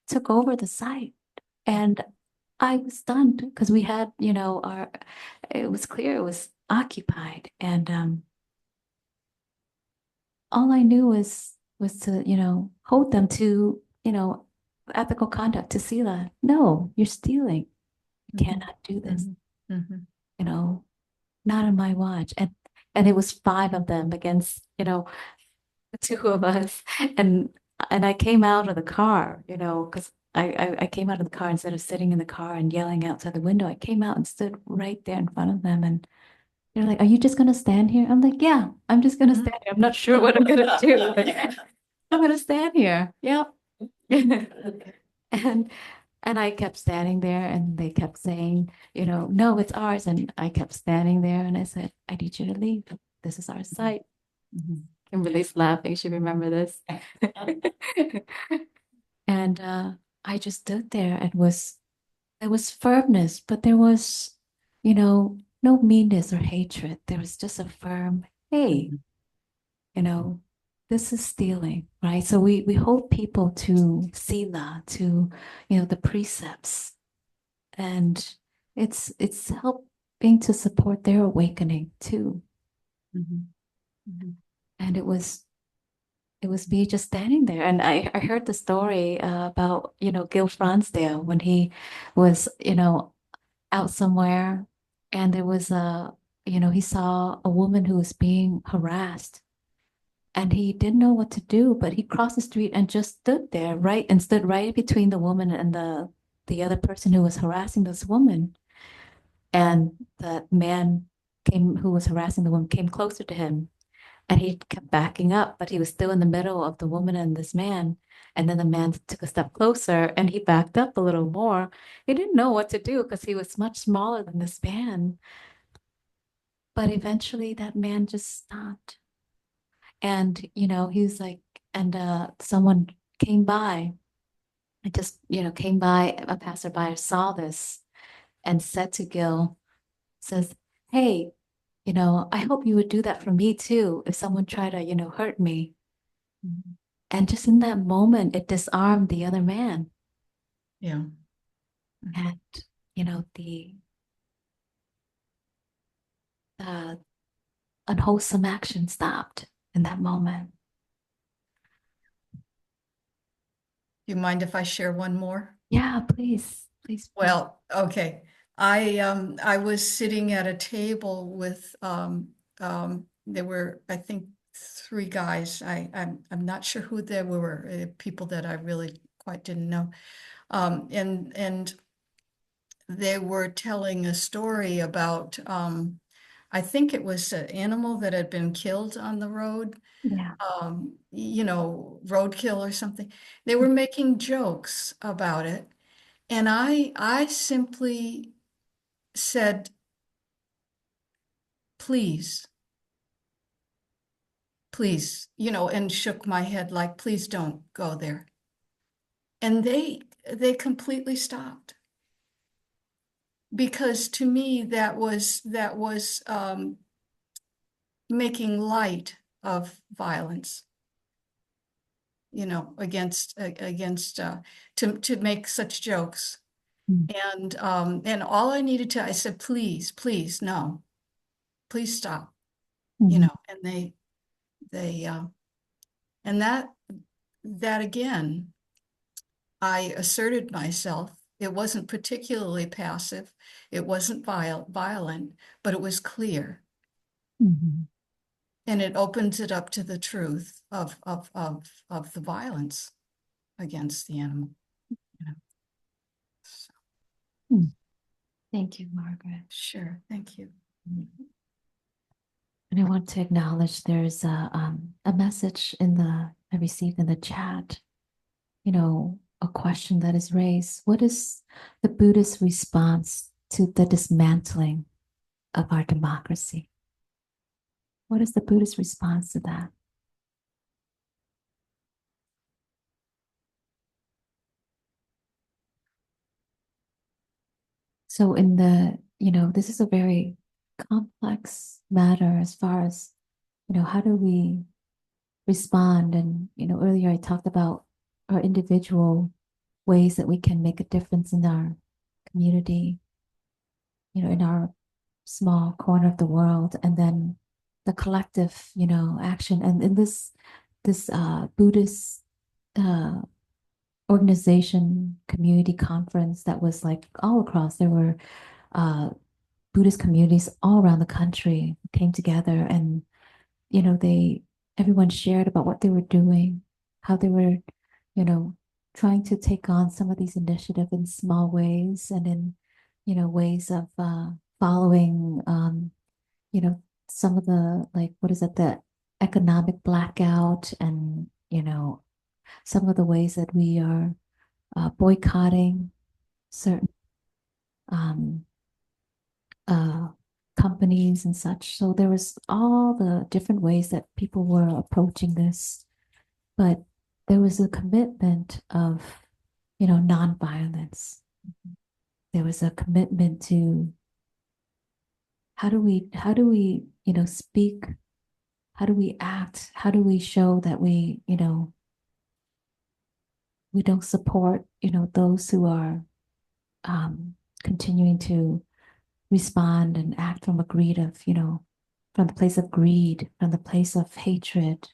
took over the site. And I was stunned because we had, it was clear it was occupied. And all I knew was to, hold them to, ethical conduct, to see that, no, you're stealing. You cannot do this, Mhm. you know, not on my watch. And it was five of them against, the two of us. And I came out of the car, because I came out of the car instead of sitting in the car and yelling outside the window. I came out and stood right there in front of them. And they're like, "Are you just gonna stand here?" I'm like, "Yeah, I'm just gonna stand here. I'm not sure what I'm gonna do. Like, I'm gonna stand here." Yep. And and I kept standing there and they kept saying, "No, it's ours." And I kept standing there and I said, "I need you to leave. This is our site." Mhm. Kimberly's laughing. She remember this. And I just stood there and there was firmness, but there was, no meanness or hatred. There was just a firm, hey, you know, this is stealing, right? So we hold people to sila, to, the precepts, and it's helping to support their awakening too. Mhm. Mhm. And it was me just standing there. And I heard the story about, Gil Fransdale when he was, out somewhere and there was he saw a woman who was being harassed and he didn't know what to do, but he crossed the street and just stood there, right? And stood right between the woman and the other person who was harassing this woman. And the man who was harassing the woman came closer to him and he kept backing up, but he was still in the middle of the woman and this man. And then the man took a step closer and he backed up a little more. He didn't know what to do because he was much smaller than this man. But eventually that man just stopped. And, he was like, and someone came by, and just, came by, a passerby saw this and said to Gil, says, "Hey, I hope you would do that for me too if someone tried to, hurt me." Mhm. And just in that moment, it disarmed the other man. Yeah. And, the uh, unwholesome action stopped in that moment. Do you mind if I share one more? Yeah, please, please. Well, okay. I was sitting at a table with there were, I think, three guys. I'm not sure who they were, people that I really quite didn't know. And they were telling a story about I think it was an animal that had been killed on the road, Yeah. roadkill or something. They were making jokes about it. And I simply said, please, please, and shook my head like, please don't go there. And they completely stopped. Because to me, that was making light of violence, against to make such jokes. Mm. And all I needed to, I said, please, no, please stop, Mhm. and they and that again, I asserted myself. It wasn't particularly passive, it wasn't violent, but it was clear. Mhm. And it opens it up to the truth of the violence against the animal. So, Mm. Thank you, Margaret. sure, thank you. And I want to acknowledge there's a message I received in the chat, a question that is raised. What is the Buddhist response to the dismantling of our democracy? What is the Buddhist response to that? So in the, this is a very complex matter as far as, how do we respond? And, earlier I talked about our individual ways that we can make a difference in our community, in our small corner of the world, and then the collective, action. And in this Buddhist organization community conference that was like all across, there were uh, Buddhist communities all around the country came together, and everyone shared about what they were doing, how they were, trying to take on some of these initiatives in small ways and in, ways of following, some of the, like, what is it, the economic blackout, and, some of the ways that we are boycotting certain um, uh, companies and such. So there was all the different ways that people were approaching this, but there was a commitment of, nonviolence. There was a commitment to how do we, speak? How do we act? How do we show that we don't support, those who are continuing to respond and act from a greed of, from the place of greed, from the place of hatred,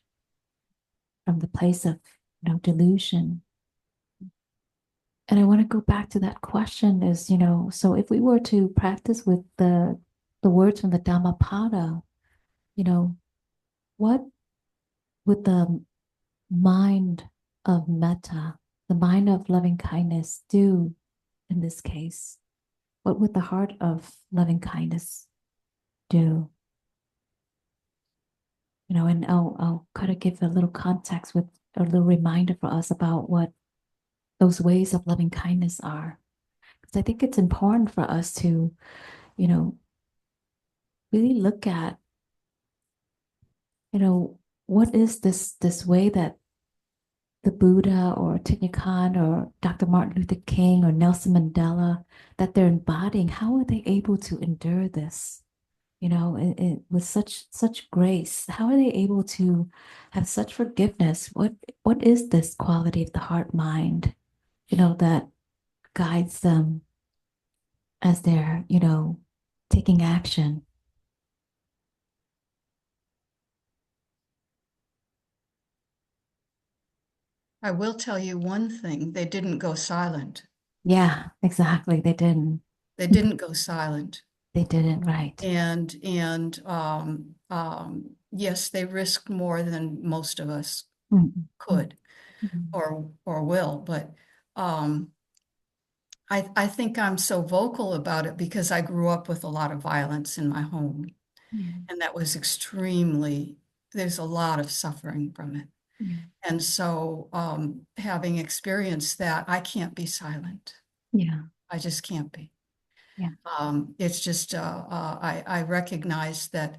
from the place of, delusion. And I want to go back to that question is, so if we were to practice with the words from the Dhammapada, what would the mind of metta, the mind of loving kindness do in this case? What would the heart of loving kindness do? And I'll kind of give a little context with a little reminder for us about what those ways of loving kindness are. Because I think it's important for us to, really look at, what is this way that the Buddha or Thich Nhat Hanh or Dr. Martin Luther King or Nelson Mandela, that they're embodying? How are they able to endure this? With such grace. How are they able to have such forgiveness? What is this quality of the heart mind, that guides them as they're, taking action? I will tell you one thing, they didn't go silent. Yeah, exactly. They didn't. They didn't go silent. They didn't, right. Yes, they risked more than most of us Mhm. could Mhm. or will, but I think I'm so vocal about it because I grew up with a lot of violence in my home, Yeah. and that was there's a lot of suffering from it. Yeah. And so having experienced that, I can't be silent. Yeah. I just can't be. Yeah. It's just, I recognize that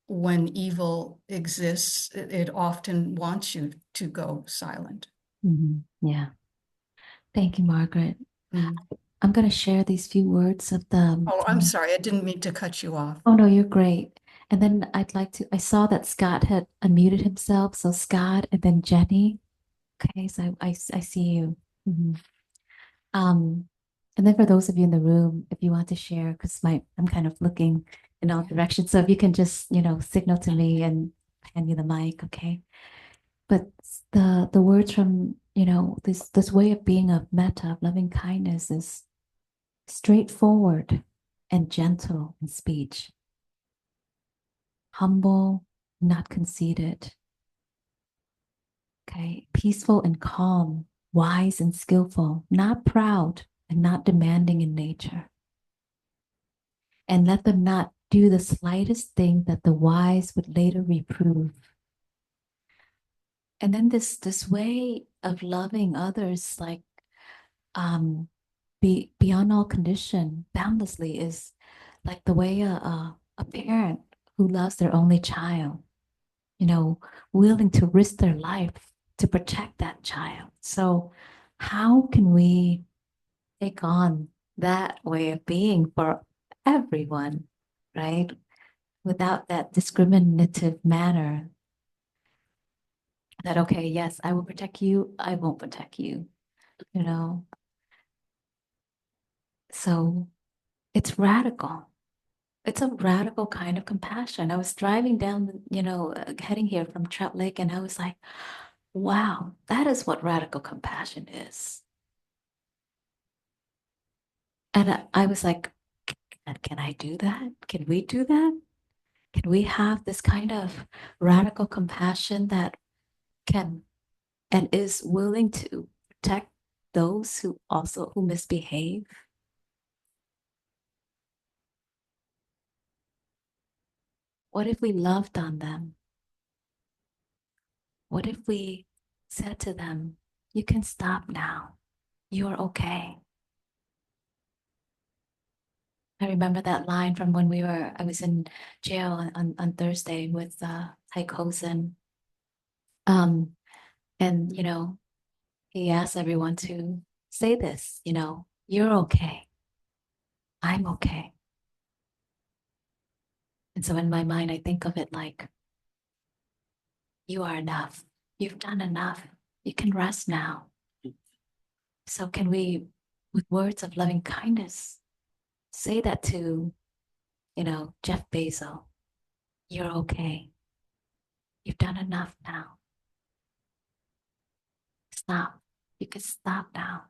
when evil exists, it often wants you to go silent. Mhm. Yeah. Thank you, Margaret. Mm. I'm going to share these few words of the. Oh, I'm sorry, I didn't mean to cut you off. Oh, no, you're great. And then I saw that Scott had unmuted himself. So Scott and then Jenny. Okay, so I see you. Mhm. Um, and then for those of you in the room, if you want to share, because I'm kind of looking in all directions. So if you can just, signal to me and hand you the mic, okay? But the words from, this way of being of metta, of loving kindness, is straightforward and gentle in speech, humble, not conceited, okay, peaceful and calm, wise and skillful, not proud and not demanding in nature. And let them not do the slightest thing that the wise would later reprove. And then this way of loving others, like beyond all condition, boundlessly, is like the way a parent who loves their only child, you know, willing to risk their life to protect that child. So how can we take on that way of being for everyone, right? Without that discriminative manner that, okay, yes, I will protect you, I won't protect you, you know? So it's radical. It's a radical kind of compassion. I was driving down, heading here from Trout Lake, and I was like, wow, that is what radical compassion is. And I was like, can I do that? Can we do that? Can we have this kind of radical compassion that can and is willing to protect those who misbehave? What if we loved on them? What if we said to them, you can stop now. You're okay. I remember that line from when I was in jail on Thursday with Heike Hosen. And, he asked everyone to say this, you're okay. I'm okay. And so in my mind, I think of it like, you are enough. You've done enough. You can rest now. So can we, with words of loving kindness, say that to, Jeff Bezos, you're okay. You've done enough now. Stop. You can stop now.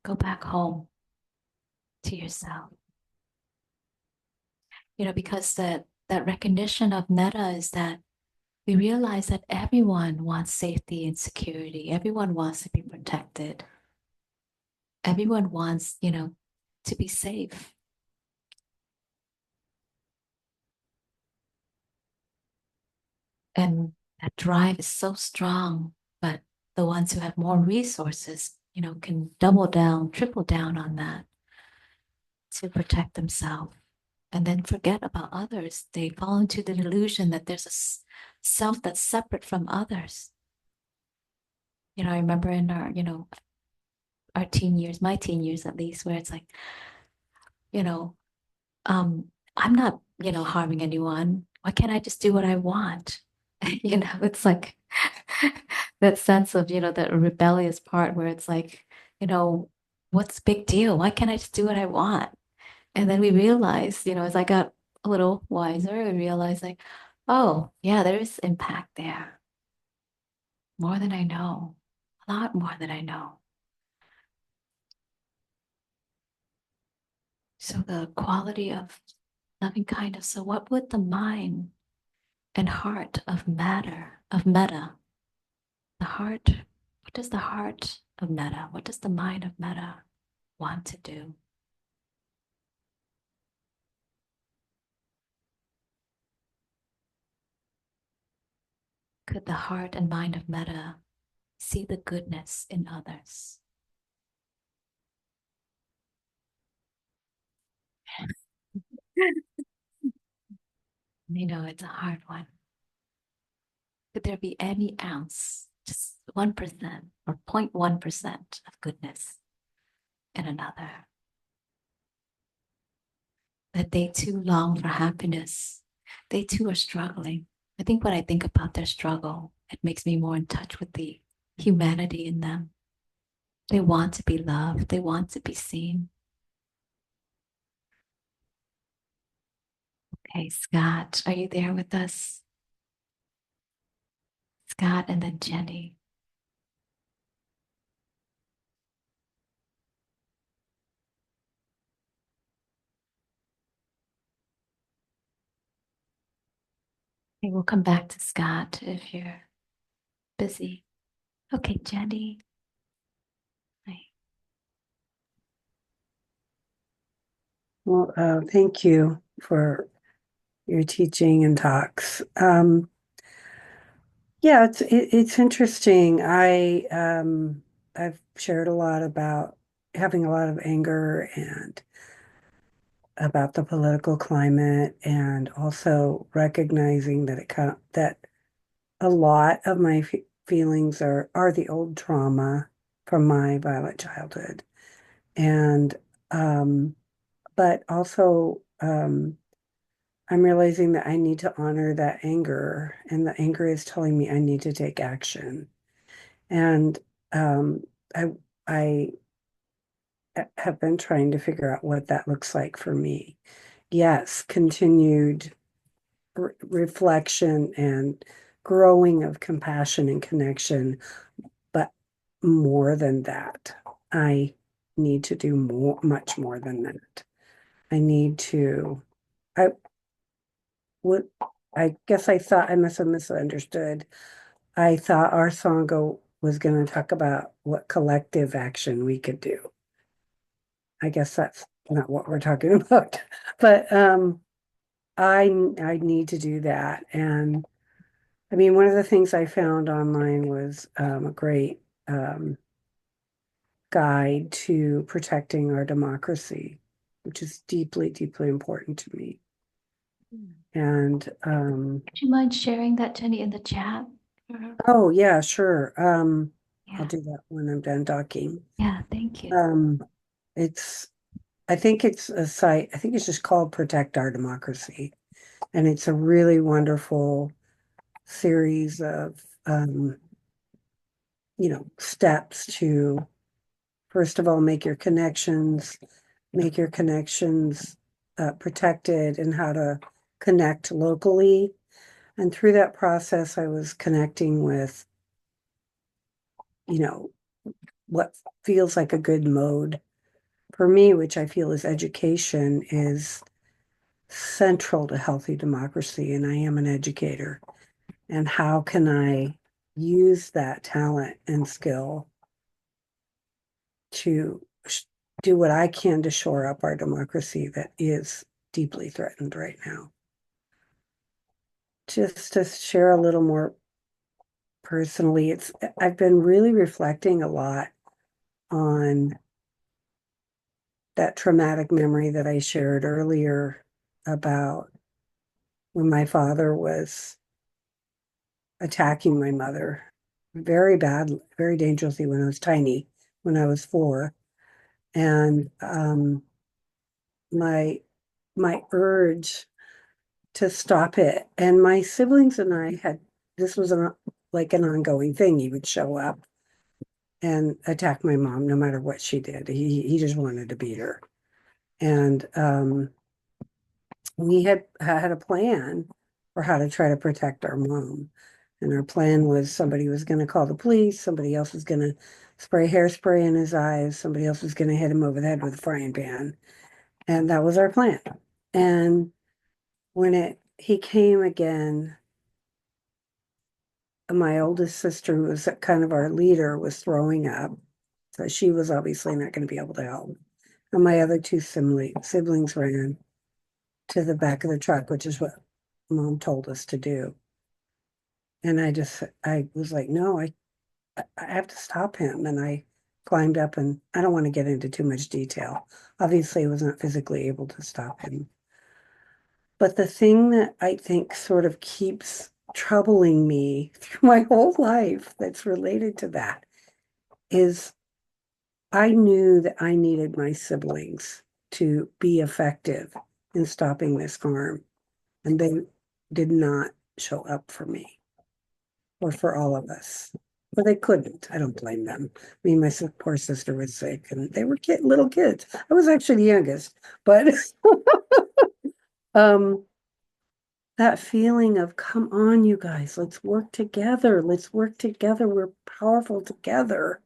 Go back home to yourself. Because that recognition of metta is that we realize that everyone wants safety and security. Everyone wants to be protected. Everyone wants, to be safe. And that drive is so strong, but the ones who have more resources, can double down, triple down on that to protect themselves and then forget about others. They fall into the delusion that there's a self that's separate from others. I remember in our teen years, my teen years at least, where it's like, you know, I'm not, harming anyone. Why can't I just do what I want? It's like that sense of, that rebellious part where it's like, what's the big deal? Why can't I just do what I want? And then we realized, as I got a little wiser, we realized like, oh, yeah, there is impact there. More than I know, a lot more than I know. So the quality of loving kindness. So what would the mind and heart of metta, the heart, what does the heart of metta, what does the mind of metta want to do? Could the heart and mind of metta see the goodness in others? It's a hard one. Could there be any ounce, just 1% or 0.1% of goodness in another? That they too long for happiness. They too are struggling. I think when I think about their struggle, it makes me more in touch with the humanity in them. They want to be loved. They want to be seen. Okay, Scott, are you there with us? Scott and then Jenny. Okay, we'll come back to Scott if you're busy. Okay, Jenny. Hi. Well, thank you for your teaching and talks. Yeah, it's interesting. I've shared a lot about having a lot of anger and about the political climate, and also recognizing that that a lot of my feelings are the old trauma from my violent childhood, and um, but also I'm realizing that I need to honor that anger, and the anger is telling me I need to take action. And um, I I have been trying to figure out what that looks like for me. Yes, continued reflection and growing of compassion and connection, but more than that, I need to do more, much more than that. I need to, I would, I guess I thought I must have misunderstood. I thought our was going to talk about what collective action we could do. I guess that's not what we're talking about, but I need to do that. And I mean, one of the things I found online was a great guide to protecting our democracy, which is deeply, deeply important to me. And Do you mind sharing that, Jenny, in the chat? oh yeah, sure. I'll Yeah, do that when I'm done talking. yeah, thank you. It's I think it's a site, I think it's just called Protect Our Democracy. And it's a really wonderful series of steps to, first of all, make your connections protected, and how to connect locally. And through that process, I was connecting with, you know, what feels like a good mode for me, which I feel is education, is central to healthy democracy. And I am an educator. And how can I use that talent and skill to do what I can to shore up our democracy that is deeply threatened right now? Just to share a little more personally, I've been really reflecting a lot on that traumatic memory that I shared earlier about when my father was attacking my mother very badly, very dangerously when I was tiny, when I was 4. And my my urge to stop it. And my siblings and I had, this was like an ongoing thing. He would show up and attack my mom no matter what she did. He just wanted to beat her. And we had a plan for how to try to protect our mom. And our plan was, somebody was going to call the police, somebody else was going to spray hairspray in his eyes, somebody else was going to hit him over the head with a frying pan. And that was our plan. And when he came again, my oldest sister, who was kind of our leader, was throwing up. So she was obviously not going to be able to help. And my other two siblings ran to the back of the truck, which is what mom told us to do. And I was like, no, I have to stop him. And I climbed up, and I don't want to get into too much detail. Obviously, I was not physically able to stop him. But the thing that I think sort of keeps troubling me through my whole life that's related to that is, I knew that I needed my siblings to be effective in stopping this harm, and they did not show up for me or for all of us. But they couldn't. I don't blame them. I mean, my poor sister was sick, and they were little kids. I was actually the youngest, but um, that feeling of, come on, you guys, let's work together. Let's work together. We're powerful together.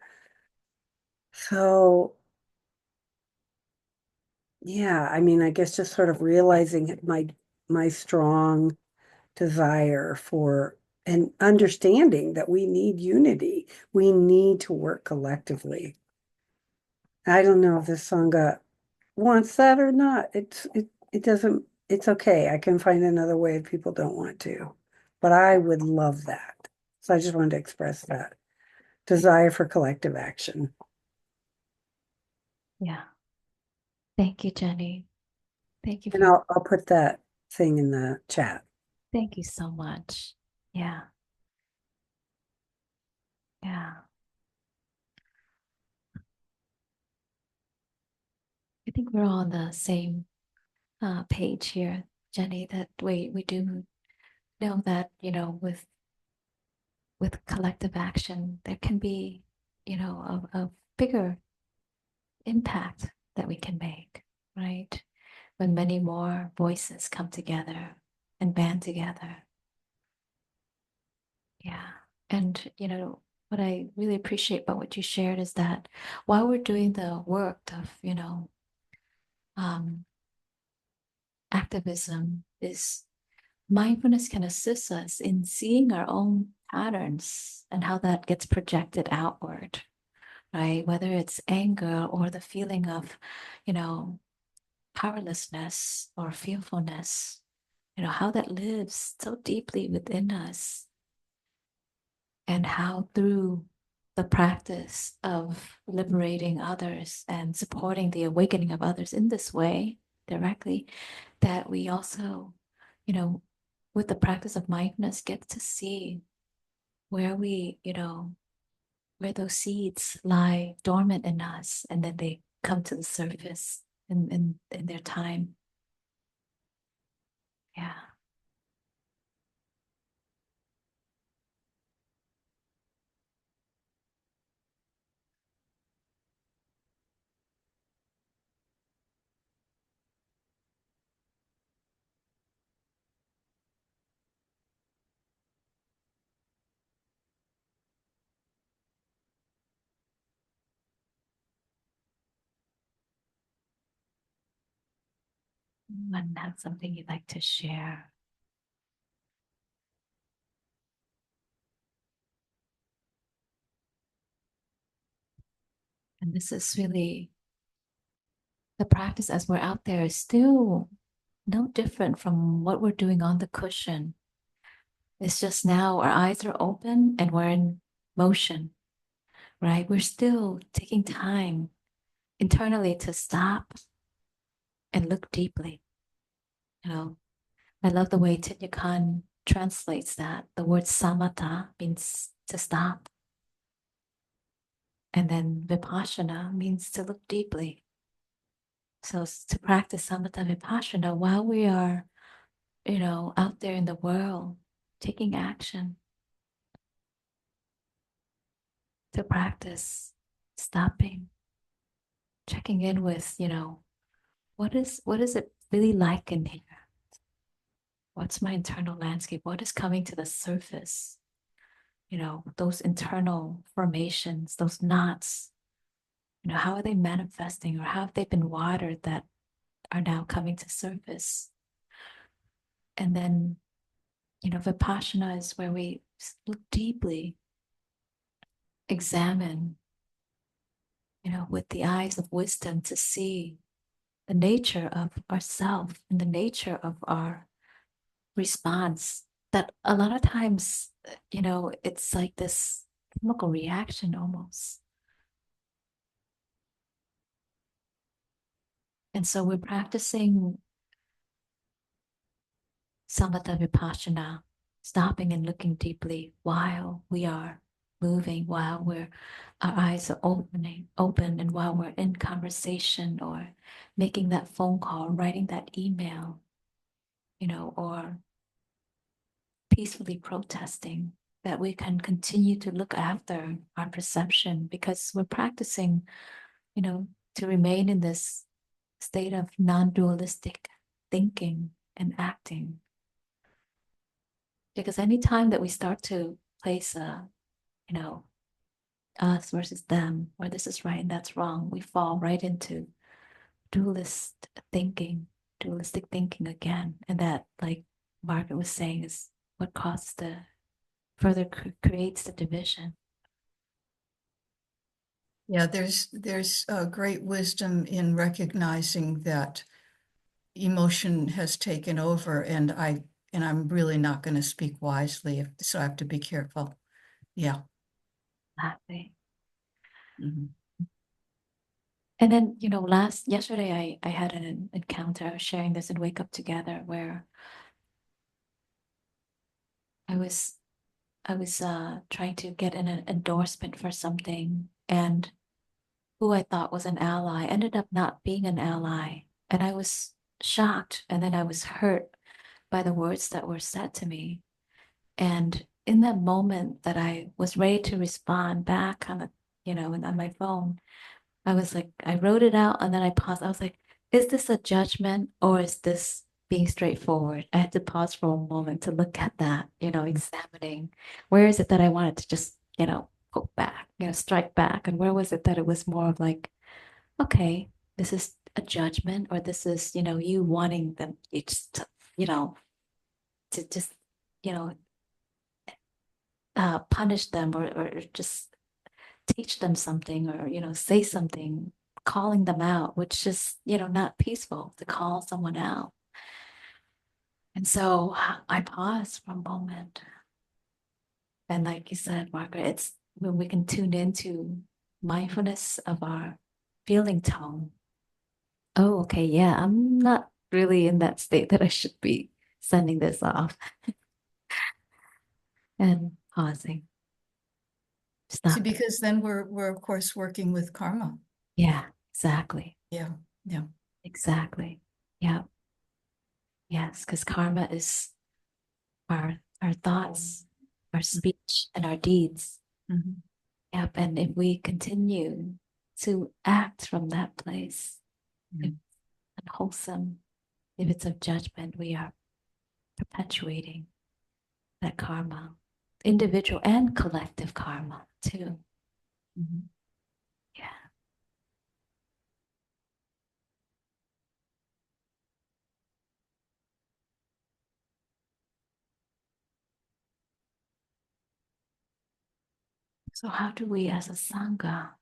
So, yeah, I mean, I guess just sort of realizing my strong desire for, and understanding that we need unity. We need to work collectively. I don't know if this song wants that or not. It doesn't, it's okay. I can find another way if people don't want to. But I would love that. So I just wanted to express that desire for collective action. Yeah. Thank you, Jenny. Thank you And for, I'll put that thing in the chat. thank you so much. Yeah. Yeah. I think we're all on the same page here, Jenny, that we do know that, with collective action, there can be, a bigger impact that we can make, right? When many more voices come together and band together. Yeah. And, what I really appreciate about what you shared is that while we're doing the work of, um, activism, is mindfulness can assist us in seeing our own patterns and how that gets projected outward, right? Whether it's anger or the feeling of, you know, powerlessness or fearfulness, how that lives so deeply within us, and how through the practice of liberating others and supporting the awakening of others in this way directly, that we also, you know, with the practice of mindfulness, get to see where where those seeds lie dormant in us, and then they come to the surface in their time. Yeah. And have something you'd like to share. And this is really the practice as we're out there is still no different from what we're doing on the cushion. It's just now our eyes are open and we're in motion, right? We're still taking time internally to stop and look deeply. I love the way Tityakan translates that. The word samatha means to stop, and then vipassana means to look deeply. So to practice samatha vipassana while we are, out there in the world, taking action, to practice stopping, checking in with, what is it really like in here? What's my internal landscape? What is coming to the surface? Those internal formations, those knots, how are they manifesting, or how have they been watered that are now coming to surface? And then, Vipassana is where we look deeply, examine, with the eyes of wisdom to see the nature of ourself and the nature of our response. That a lot of times, it's like this chemical reaction almost. And so we're practicing samatha vipassana, stopping and looking deeply while we are moving, while our eyes are open, and while we're in conversation or making that phone call, writing that email, or peacefully protesting, that we can continue to look after our perception, because we're practicing, to remain in this state of non-dualistic thinking and acting. Because anytime that we start to place you know, us versus them, or this is right and that's wrong, we fall right into dualistic thinking again. And that, like Margaret was saying, is what causes further creates the division. Yeah, there's great wisdom in recognizing that emotion has taken over, and I'm really not going to speak wisely, so I have to be careful. Yeah. Exactly. Mhm. And then, yesterday I had an encounter. I was sharing this in Wake Up Together where I was trying to get an endorsement for something, and who I thought was an ally ended up not being an ally. And I was shocked, and then I was hurt by the words that were said to me. And in that moment that I was ready to respond back on on my phone, I was like, I wrote it out and then I paused. I was like, is this a judgment or is this being straightforward? I had to pause for a moment to look at that, examining where is it that I wanted to just, poke back, strike back. And where was it that it was more of like, okay, this is a judgment, or this is, you wanting them, it's, you know, to just, you know, punish them, or just teach them something, or say something, calling them out, which is not peaceful to call someone out. And so I paused for a moment, and like you said, Margaret, it's when we can tune into mindfulness of our feeling tone. Oh, okay, yeah, I'm not really in that state that I should be sending this off. And pausing, See, stop. because then we're of course working with karma. Yeah, exactly. Yeah, yeah. Exactly. Yeah. Yes, because karma is our thoughts, our speech, and our deeds. Mhm. Yep. And if we continue to act from that place, if Mhm. it's unwholesome, if it's of judgment, we are perpetuating that karma, individual and collective karma too. Mhm. Yeah. So how do we as a Sangha,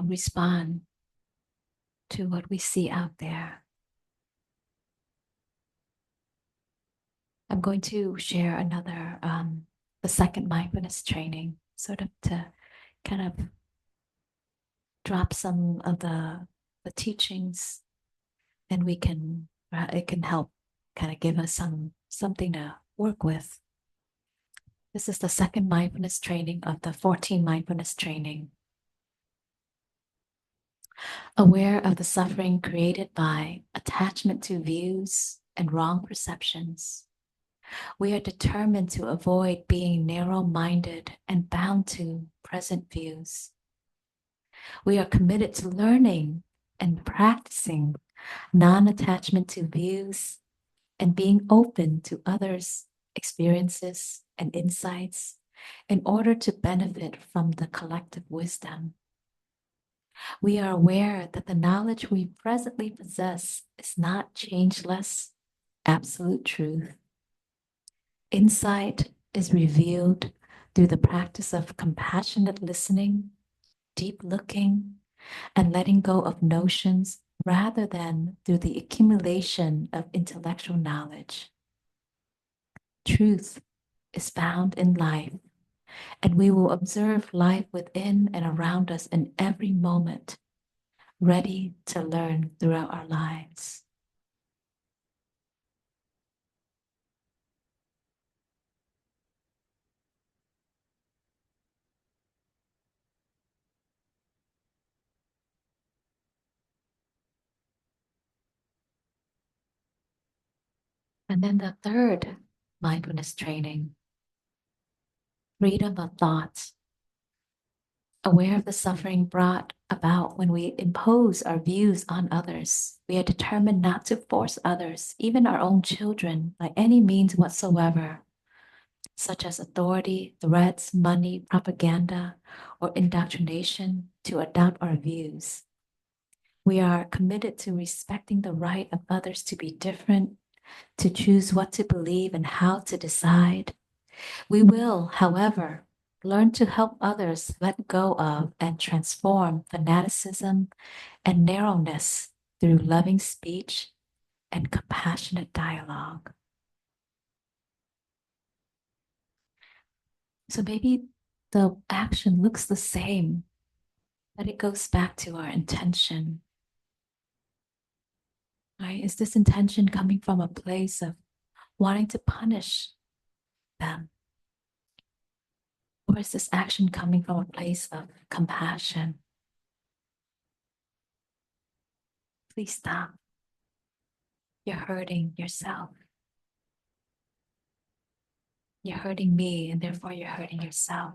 respond to what we see out there? I'm going to share another, the second mindfulness training, sort of to kind of drop some of the teachings, and we can, it can help kind of give us something to work with. This is the second mindfulness training of the 14 mindfulness training. Aware of the suffering created by attachment to views and wrong perceptions, we are determined to avoid being narrow-minded and bound to present views. We are committed to learning and practicing non-attachment to views and being open to others' experiences and insights in order to benefit from the collective wisdom. We are aware that the knowledge we presently possess is not changeless, absolute truth. Insight is revealed through the practice of compassionate listening, deep looking, and letting go of notions rather than through the accumulation of intellectual knowledge. Truth is found in life, and we will observe life within and around us in every moment, ready to learn throughout our lives. And then the third mindfulness training, freedom of thoughts. Aware of the suffering brought about when we impose our views on others, we are determined not to force others, even our own children, by any means whatsoever, such as authority, threats, money, propaganda, or indoctrination, to adopt our views. We are committed to respecting the right of others to be different, to choose what to believe and how to decide. We will, however, learn to help others let go of and transform fanaticism and narrowness through loving speech and compassionate dialogue. So maybe the action looks the same, but it goes back to our intention. Right? Is this intention coming from a place of wanting to punish them? Or is this action coming from a place of compassion? Please stop. You're hurting yourself. You're hurting me, and therefore you're hurting yourself.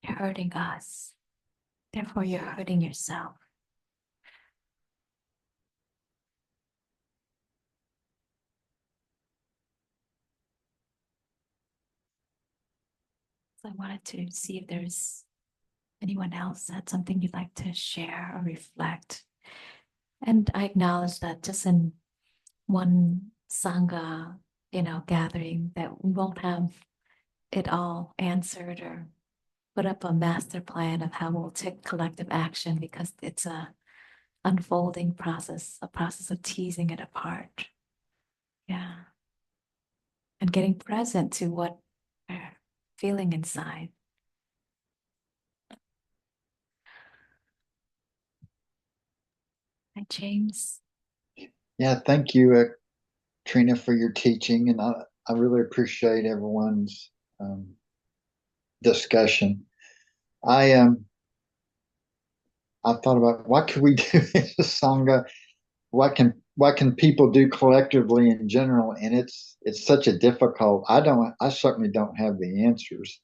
You're hurting us. Therefore, you're hurting yourself. So I wanted to see if there's anyone else that had something you'd like to share or reflect. And I acknowledge that just in one Sangha, gathering, that we won't have it all answered or put up a master plan of how we'll take collective action, because it's a unfolding process, a process of teasing it apart. Yeah. And getting present to what we're feeling inside. Hi, James. Yeah, thank you, Trina, for your teaching, and I really appreciate everyone's discussion. I thought about what could we do as a sangha? What can people do collectively in general? And it's such a difficult. I certainly don't have the answers.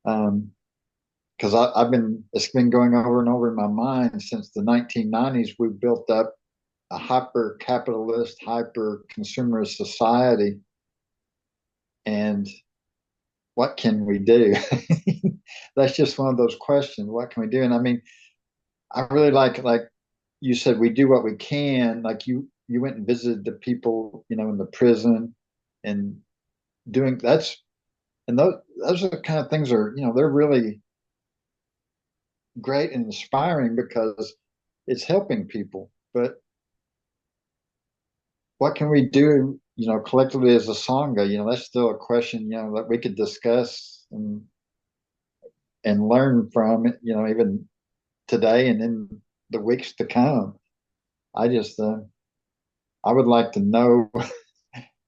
Because it's been going over and over in my mind since the 1990s. We built up a hyper capitalist, hyper consumerist society. And what can we do? That's just one of those questions. What can we do? And I mean, I really like you said, we do what we can. Like you went and visited the people, in the prison, and doing and those are the kind of things they're really great and inspiring because it's helping people. But what can we do, collectively as a sangha? That's still a question, that we could discuss and learn from it, even today and in the weeks to come. I just, I would like to know,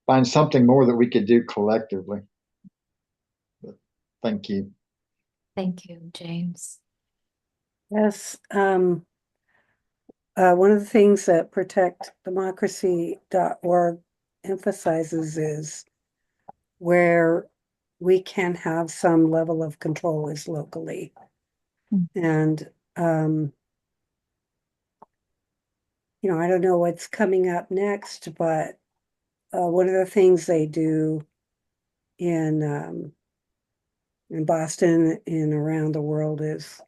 find something more that we could do collectively. But thank you. Thank you, James. Yes. One of the things that protectdemocracy.org emphasizes is where we can have some level of control is locally. And, I don't know what's coming up next, but one of the things they do in Boston and around the world is,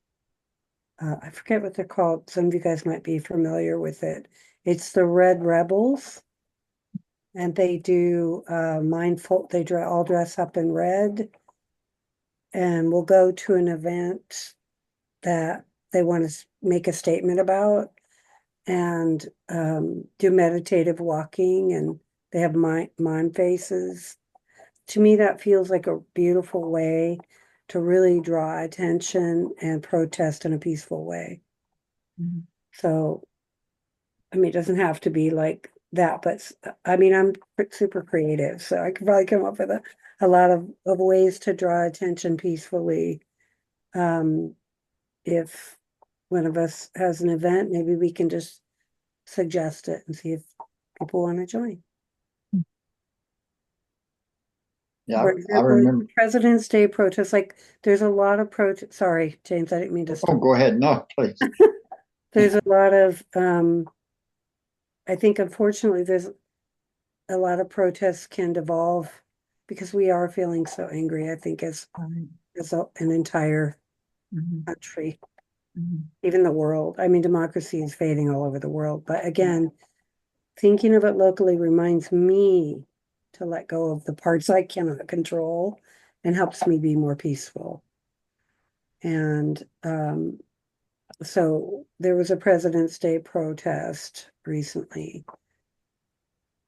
I forget what they're called. Some of you guys might be familiar with it. It's the Red Rebels. And they do mindful, they all dress up in red. And we'll go to an event that they want to make a statement about, and do meditative walking, and they have mind faces. To me, that feels like a beautiful way to really draw attention and protest in a peaceful way. Mhm. So, I mean, it doesn't have to be like that, but I mean, I'm super creative, so I could probably come up with a lot of ways to draw attention peacefully. If one of us has an event, maybe we can just suggest it and see if people want to join. Yeah, For I example, remember. President's Day protests, like there's a lot of sorry, James, I didn't mean to Oh, stop. go ahead. No, please. There's a lot of, I think unfortunately there's a lot of protests can devolve because we are feeling so angry, I think, as an entire country, even the world. I mean, democracy is fading all over the world. But again, thinking of it locally reminds me to let go of the parts I cannot control and helps me be more peaceful. And So there was a President's Day protest recently.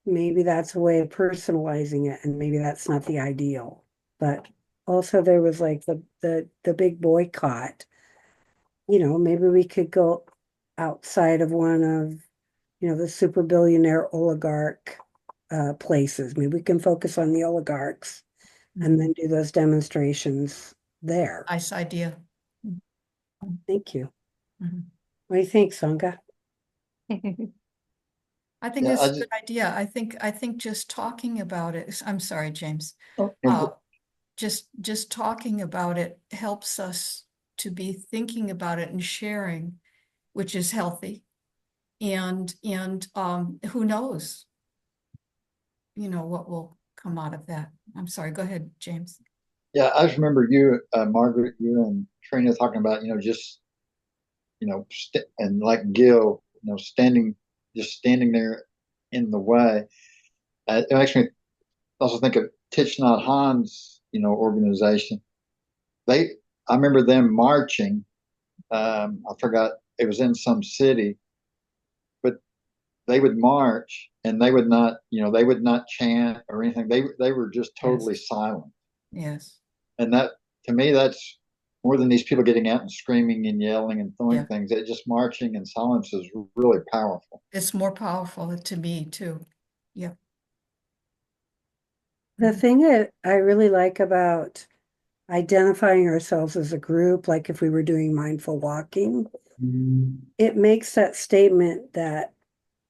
Maybe that's a way of personalizing it, and maybe that's not the ideal. But also there was like the big boycott. Maybe we could go outside of one of, the super billionaire oligarch places. Maybe we can focus on the oligarchs and then do those demonstrations there. Nice idea. Thank you. Mhm. What do you think, Sangha? I think Yeah, it's I a just- good idea. I think just talking about it, I'm sorry, James. Oh. Just talking about it helps us to be thinking about it and sharing, which is healthy. And who knows, what will come out of that. I'm sorry, go ahead, James. Yeah, I just remember you, Margaret, you and Trina talking about, just, and like Gil, just standing there in the way. It makes me also think of Thich Nhat Hanh's, organization. They, I remember them marching. I forgot, it was in some city, but they would march and they would not chant or anything. They were just totally Yes. silent. Yes. And that, to me, that's more than these people getting out and screaming and yelling and throwing Yeah. things. It just marching in silence is really powerful. It's more powerful to me too. Yeah. The thing that I really like about identifying ourselves as a group, like if we were doing mindful walking, it makes that statement that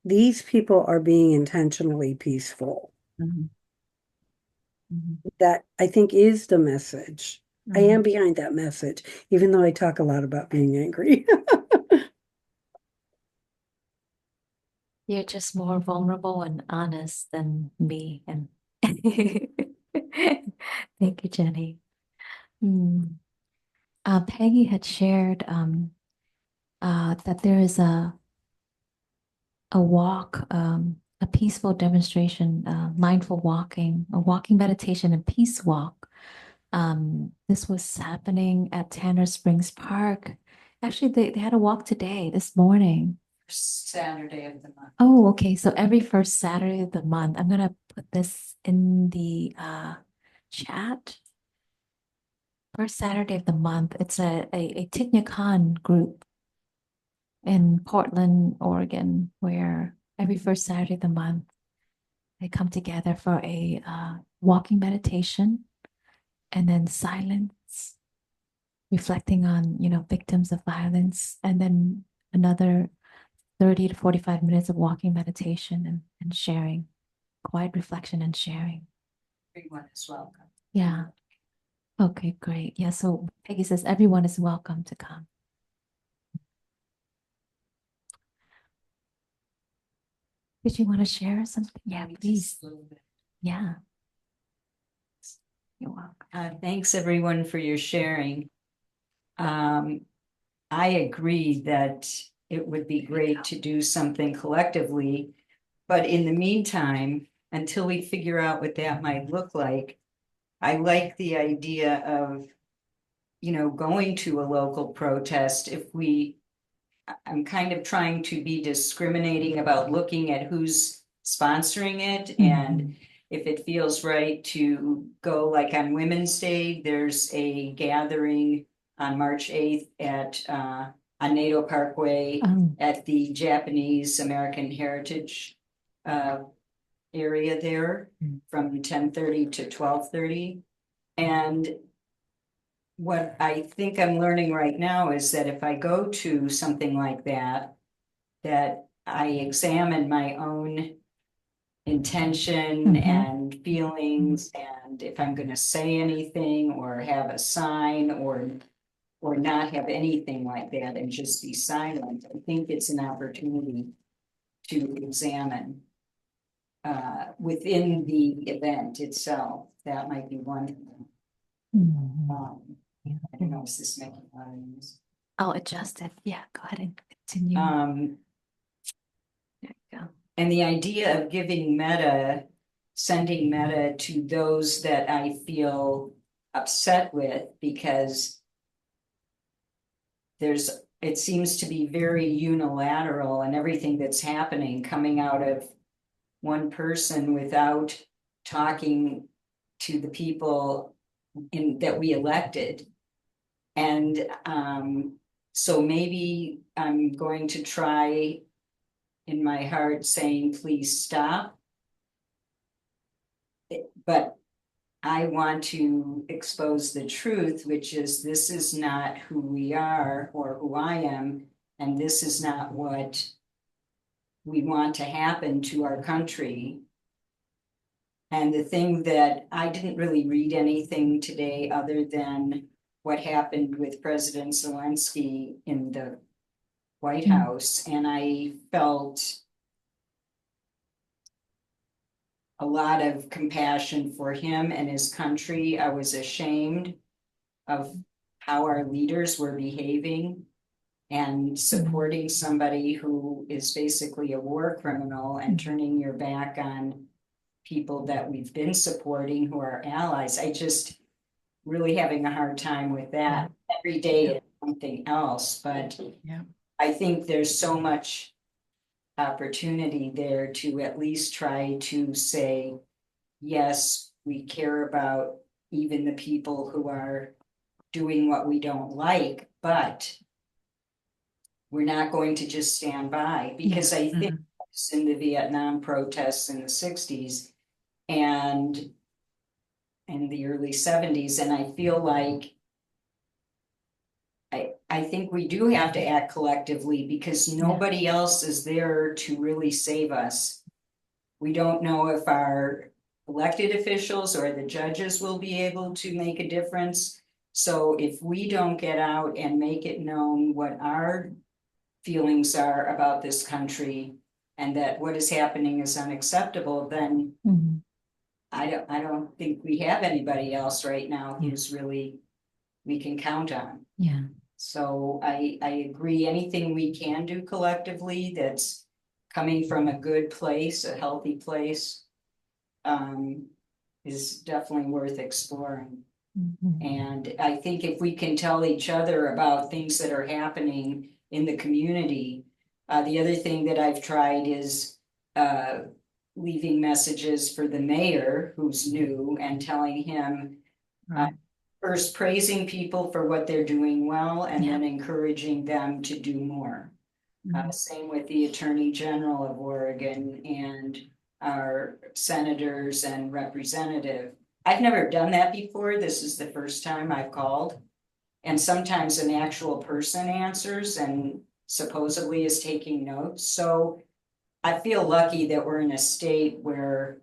these people are being intentionally peaceful. Mhm. Mhm. That I think is the message. I Mhm. am behind that message, even though I talk a lot about being angry. You're just more vulnerable and honest than me. And thank you, Jenny. Hmm. Peggy had shared that there is a walk, a peaceful demonstration, mindful walking, a walking meditation and peace walk. This was happening at Tanner Springs Park. Actually, they had a walk today, this morning. Saturday of the month. Oh, okay. So every first Saturday of the month, I'm gonna put this in the chat. First Saturday of the month. It's a Thich Nhat Hanh group in Portland, Oregon, where every first Saturday of the month they come together for a walking meditation and then silence, reflecting on, victims of violence, and then another 30 to 45 minutes of walking meditation and sharing, quiet reflection and sharing. Everyone is welcome. Yeah. Okay, great. Yeah, so Peggy says everyone is welcome to come. Did you want to share something? Yeah, please. Yeah. You're welcome. Thanks everyone for your sharing. I agree that it would be great to do something collectively, but in the meantime, until we figure out what that might look like, I like the idea of, going to a local protest if I'm kind of trying to be discriminating about looking at who's sponsoring it. And if it feels right to go, like on Women's Day, there's a gathering on March 8th on Nato Parkway at the Japanese American Heritage area there from 10:30 to 12:30. And what I think I'm learning right now is that if I go to something like that I examine my own intention and feelings, and if I'm going to say anything or have a sign or not have anything like that and just be silent. I think it's an opportunity to examine within the event itself. That might be one thing. I don't know, is this making a lot of noise? I'll adjust it. Yeah, go ahead and continue. There you go. And the idea of sending metta to those that I feel upset with, because there's it seems to be very unilateral, and everything that's happening coming out of one person without talking to the people that we elected. And so maybe I'm going to try in my heart saying, please stop. But I want to expose the truth, which is this is not who we are or who I am, and this is not what we want to happen to our country. And the thing that I didn't really read anything today other than what happened with President Zelensky in the White House, and I felt a lot of compassion for him and his country. I was ashamed of how our leaders were behaving and supporting somebody who is basically a war criminal and turning your back on people that we've been supporting who are allies. I just really having a hard time with that. Every day it's something else, but Yeah. I think there's so much opportunity there to at least try to say, yes, we care about even the people who are doing what we don't like, but we're not going to just stand by, because I think it's in the Vietnam protests in the 60s and in the early 70s, and I feel like I think we do have to act collectively because nobody else is there to really save us. We don't know if our elected officials or the judges will be able to make a difference. So if we don't get out and make it known what our feelings are about this country and that what is happening is unacceptable, then I don't think we have anybody else right now who's really we can count on. Yeah. So I agree, anything we can do collectively that's coming from a good place, a healthy place, is definitely worth exploring. And I think if we can tell each other about things that are happening in the community, the other thing that I've tried is leaving messages for the mayor who's new and telling him Right. first praising people for what they're doing well and then encouraging them to do more. Same with the Attorney General of Oregon and our senators and representative. I've never done that before. This is the first time I've called. And sometimes an actual person answers and supposedly is taking notes. So I feel lucky that we're in a state where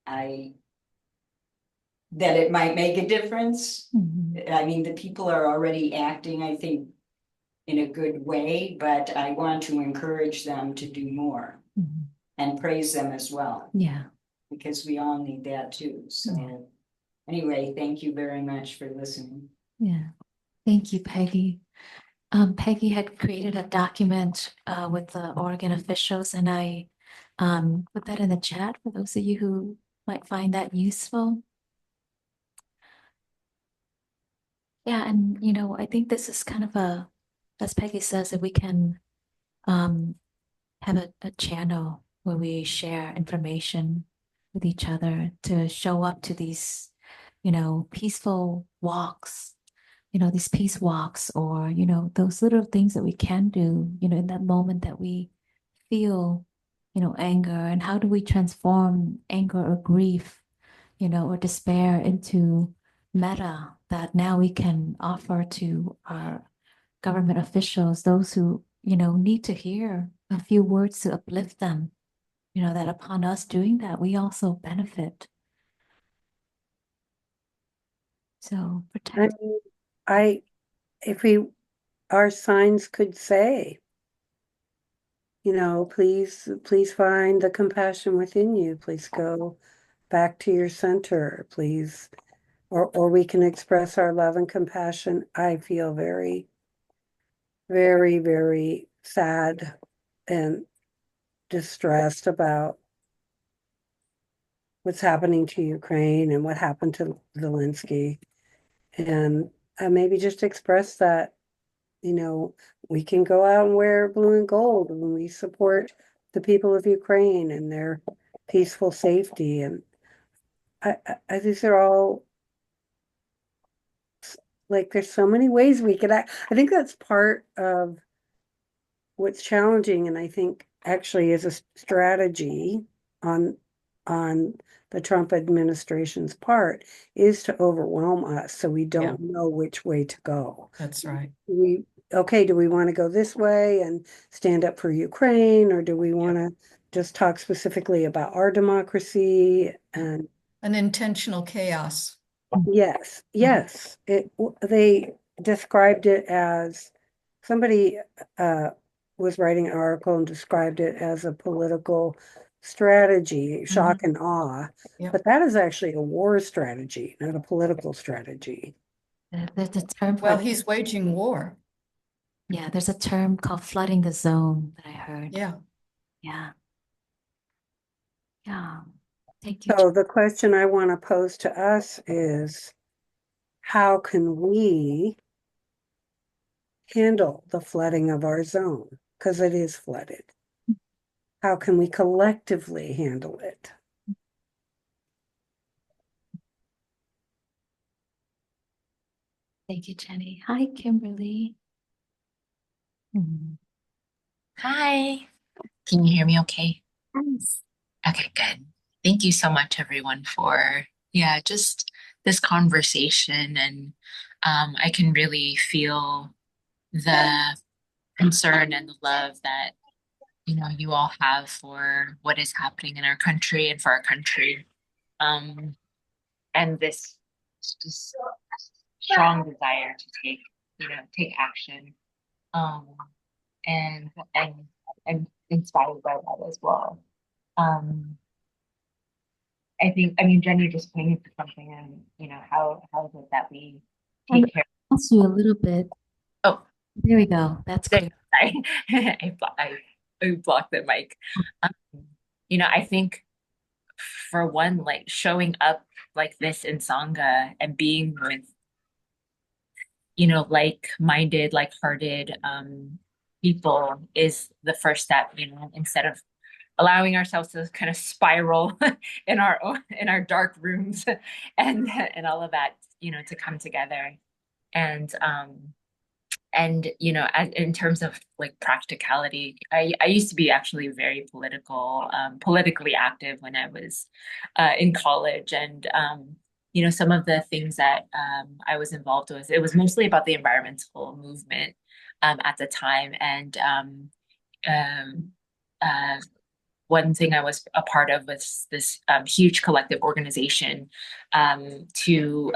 that it might make a difference. I mean, the people are already acting, I think, in a good way, but I want to encourage them to do more and praise them as well. Yeah. Because we all need that too. So anyway, thank you very much for listening. Yeah. Thank you, Peggy. Peggy had created a document with the Oregon officials, and I put that in the chat for those of you who might find that useful. Yeah, and I think this is kind of as Peggy says, that we can have a channel where we share information with each other to show up to these, peaceful walks, these peace walks, or, those little things that we can do, in that moment that we feel, anger, and how do we transform anger or grief, or despair into metta that now we can offer to our government officials, those who, need to hear a few words to uplift them, that upon us doing that, we also benefit. So I protect. mean, if our signs could say, please find the compassion within you. Please go back to your center, please. Or we can express our love and compassion. I feel very, very, very sad and distressed about what's happening to Ukraine and what happened to Zelensky. And maybe just express that you know, we can go out and wear blue and gold when we support the people of Ukraine and their peaceful safety. And these are all like, there's so many ways we could act. I think that's part of what's challenging, and I think actually is a strategy on on the Trump administration's part, is to overwhelm us so we don't know which way to go. That's right. Okay, do we want to go this way and stand up for Ukraine, or do we want to just talk specifically about our democracy? And An intentional chaos. yes, yes, they described it as, somebody was writing an article and described it as a political strategy, shock and awe. Yep. But that is actually a war strategy, not a political strategy. There's a term Well, for, he's waging war. yeah, there's a term called flooding the zone that I heard. Yeah. Yeah. Yeah. Thank you. So the question I want to pose to us is, how can we handle the flooding of our zone? Because it is flooded. How can we collectively handle it? Thank you, Jenny. Hi, Kimberly. Hi, can you hear me okay? Yes. Okay, good. Thank you so much, everyone, for just this conversation. And I can really feel the concern and the love that you all have for what is happening in our country and for our country. And this just strong desire to take action. Um, and and inspired by that as well. I mean, Jenny just pointed to something, and how is it that we take care? Also a little bit. Oh, there we go. That's there, clear. sorry, I blocked the mic. I think for one, like showing up like this in Sangha and being with like-minded, like-hearted people is the first step, instead of allowing ourselves to kind of spiral in our dark rooms and all of that, to come together. And in terms of like practicality, I used to be actually very politically active when I was in college. And some of the things that I was involved with, it was mostly about the environmental movement at the time. And um, uh, one thing I was a part of was this huge collective organization to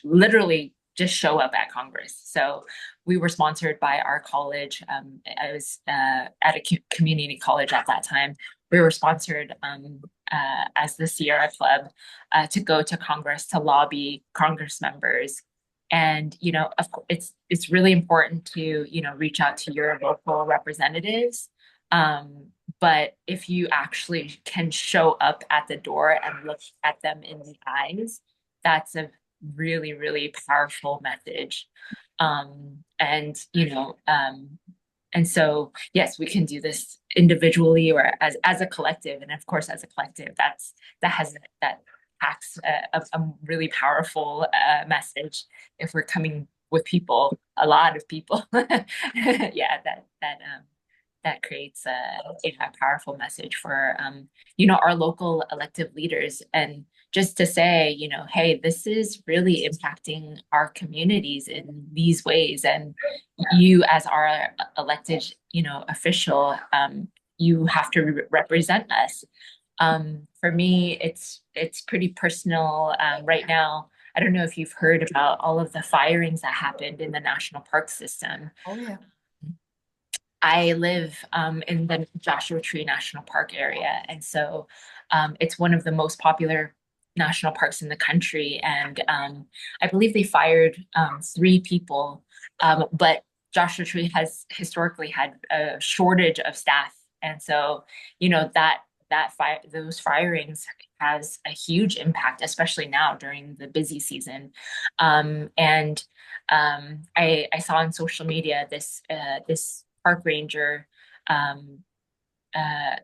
literally just show up at Congress. So we were sponsored by our college. I was at a community college at that time. We were sponsored as the Sierra Club to go to Congress to lobby Congress members. And of course, it's really important to reach out to your local representatives. But if you actually can show up at the door and look at them in the eyes, that's a really, really powerful message. And so, yes, we can do this individually or as a collective. And of course, as a collective, that packs a really powerful message if we're coming with people, a lot of people. Yeah, that creates a powerful message for our local elected leaders, and just to say, hey, this is really impacting our communities in these ways, and you as our elected official, you have to represent us. For me, it's pretty personal right now. I don't know if you've heard about all of the firings that happened in the national park system. Oh, yeah. I live in the Joshua Tree National Park area. And so it's one of the most popular national parks in the country. And I believe they fired 3 people, but Joshua Tree has historically had a shortage of staff. And so, those firings has a huge impact, especially now during the busy season. I saw on social media this park ranger.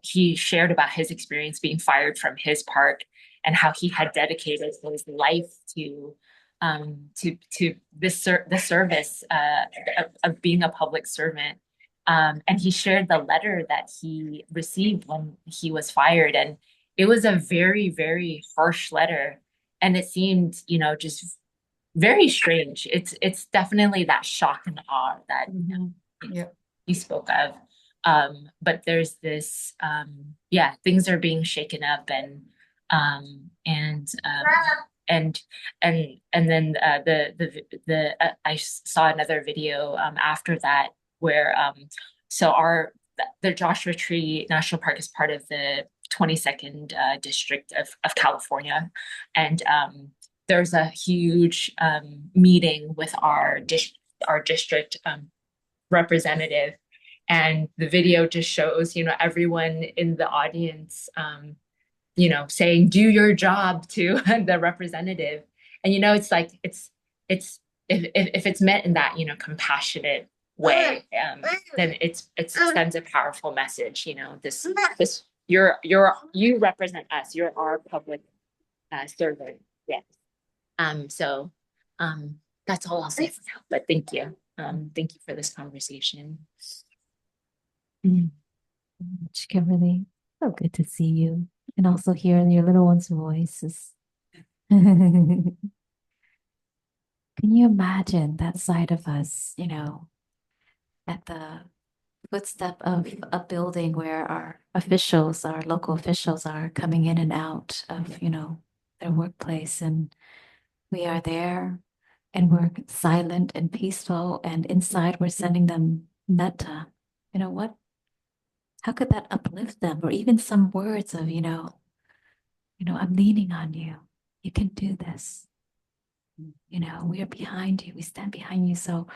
He shared about his experience being fired from his park and how he had dedicated his life to the service of being a public servant. And he shared the letter that he received when he was fired, and it was a very, very harsh letter, and it seemed, just very strange. It's definitely that shock and awe that Yeah. you spoke of. But there's this, yeah, things are being shaken up, um, and um, and and then I saw another video after that where so the Joshua Tree National Park is part of the 22nd district of California, and there's a huge meeting with our district representative, and the video just shows everyone in the audience saying do your job to the representative. And it's like it's if it's meant in that compassionate way, then it sends a powerful message. This you represent us, you're our public servant. Yes. So that's all I'll say for now, but thank you. Thank you for this conversation. Much, Kimberly. So good to see you and also hear your little one's voices. Can you imagine that side of us, at the footstep of a building where our officials, our local officials are coming in and out of, their workplace, and we are there and we're silent and peaceful, and inside we're sending them metta. What? How could that uplift them? Or even some words of, I'm leaning on you. You can do this. We are behind you. We stand behind you. So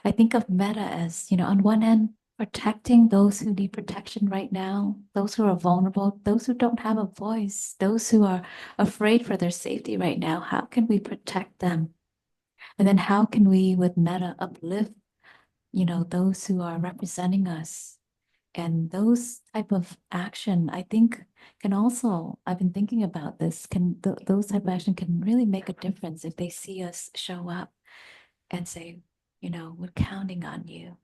I think of metta as, on one end, protecting those who need protection right now, those who are vulnerable, those who don't have a voice, those who are afraid for their safety right now. How can we protect them? And then how can we, with metta, uplift, those who are representing us? And those type of action, I think, can also, I've been thinking about this, those type of action can really make a difference if they see us show up and say, we're counting on you.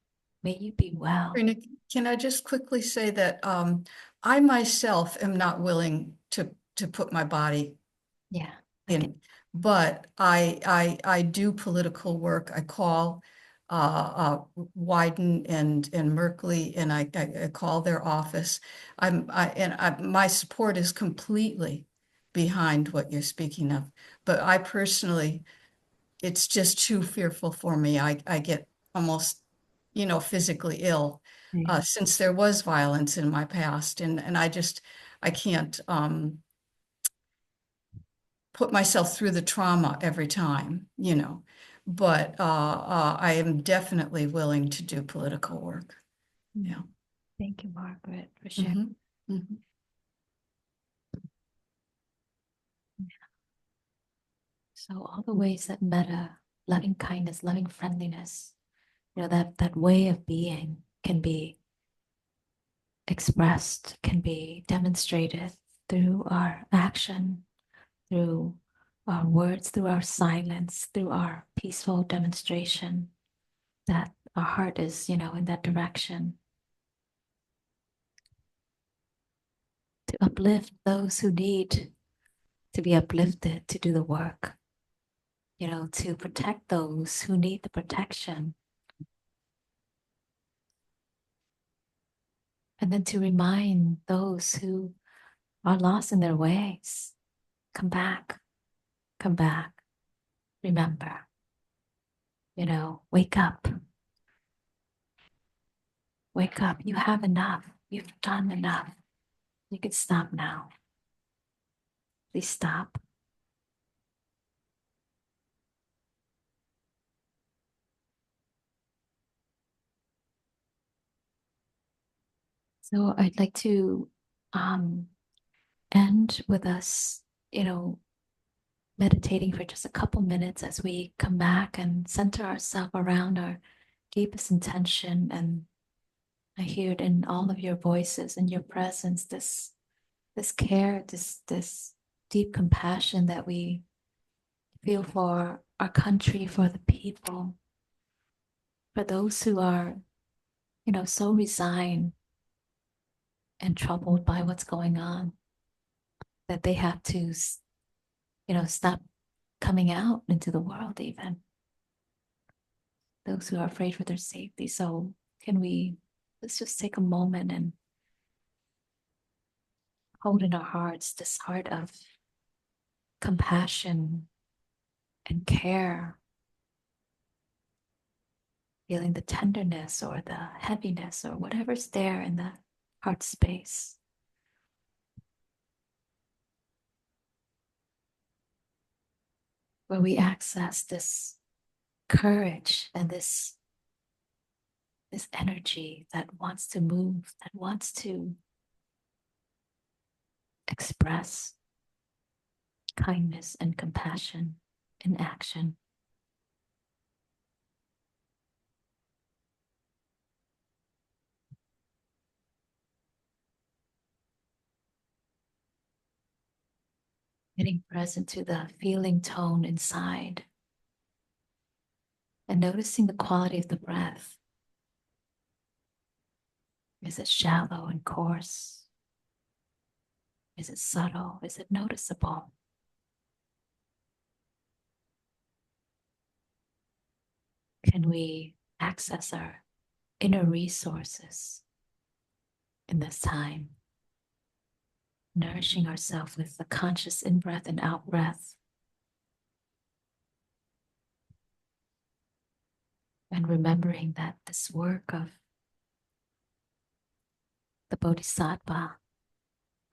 May you be well. Trina, can I just quickly say that I myself am not willing to put my body Yeah. in, but I do political work. I call Wyden and Merkley, and I call their office. My support is completely behind what you're speaking of, but I personally, it's just too fearful for me. I get almost, physically ill since there was violence in my past, and I can't put myself through the trauma every time, but I am definitely willing to do political work. Yeah. Thank you, Margaret, for sharing. Mhm. Mhm. So all the ways that metta, loving kindness, loving friendliness, that way of being can be expressed, can be demonstrated through our action, through our words, through our silence, through our peaceful demonstration that our heart is, in that direction. To uplift those who need to be uplifted, to do the work, to protect those who need the protection. And then to remind those who are lost in their ways, come back, remember, wake up. Wake up. You have enough. You've done enough. You can stop now. Please stop. So I'd like to end with us meditating for just a couple minutes as we come back and center ourselves around our deepest intention. And I hear it in all of your voices and your presence, this care, this deep compassion that we feel for our country, for the people, for those who are, so resigned and troubled by what's going on, that they have to, stop coming out into the world, even those who are afraid for their safety. So let's just take a moment and hold in our hearts this heart of compassion and care, feeling the tenderness or the heaviness or whatever's there in the heart space. Where we access this courage and this energy that wants to move, that wants to express kindness and compassion in action. Getting present to the feeling tone inside and noticing the quality of the breath. Is it shallow and coarse? Is it subtle? Is it noticeable? Can we access our inner resources in this time? Nourishing ourselves with the conscious in-breath and out-breath. And remembering that this work of the Bodhisattva,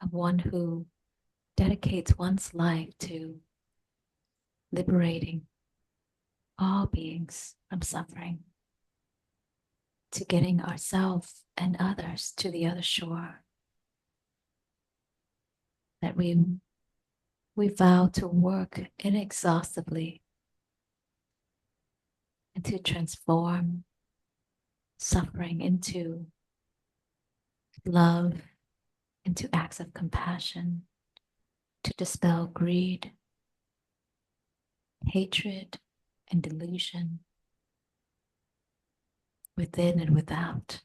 of one who dedicates one's life to liberating all beings from suffering, to getting ourselves and others to the other shore, that we vow to work inexhaustively and to transform suffering into love, into acts of compassion, to dispel greed, hatred, and delusion within and without.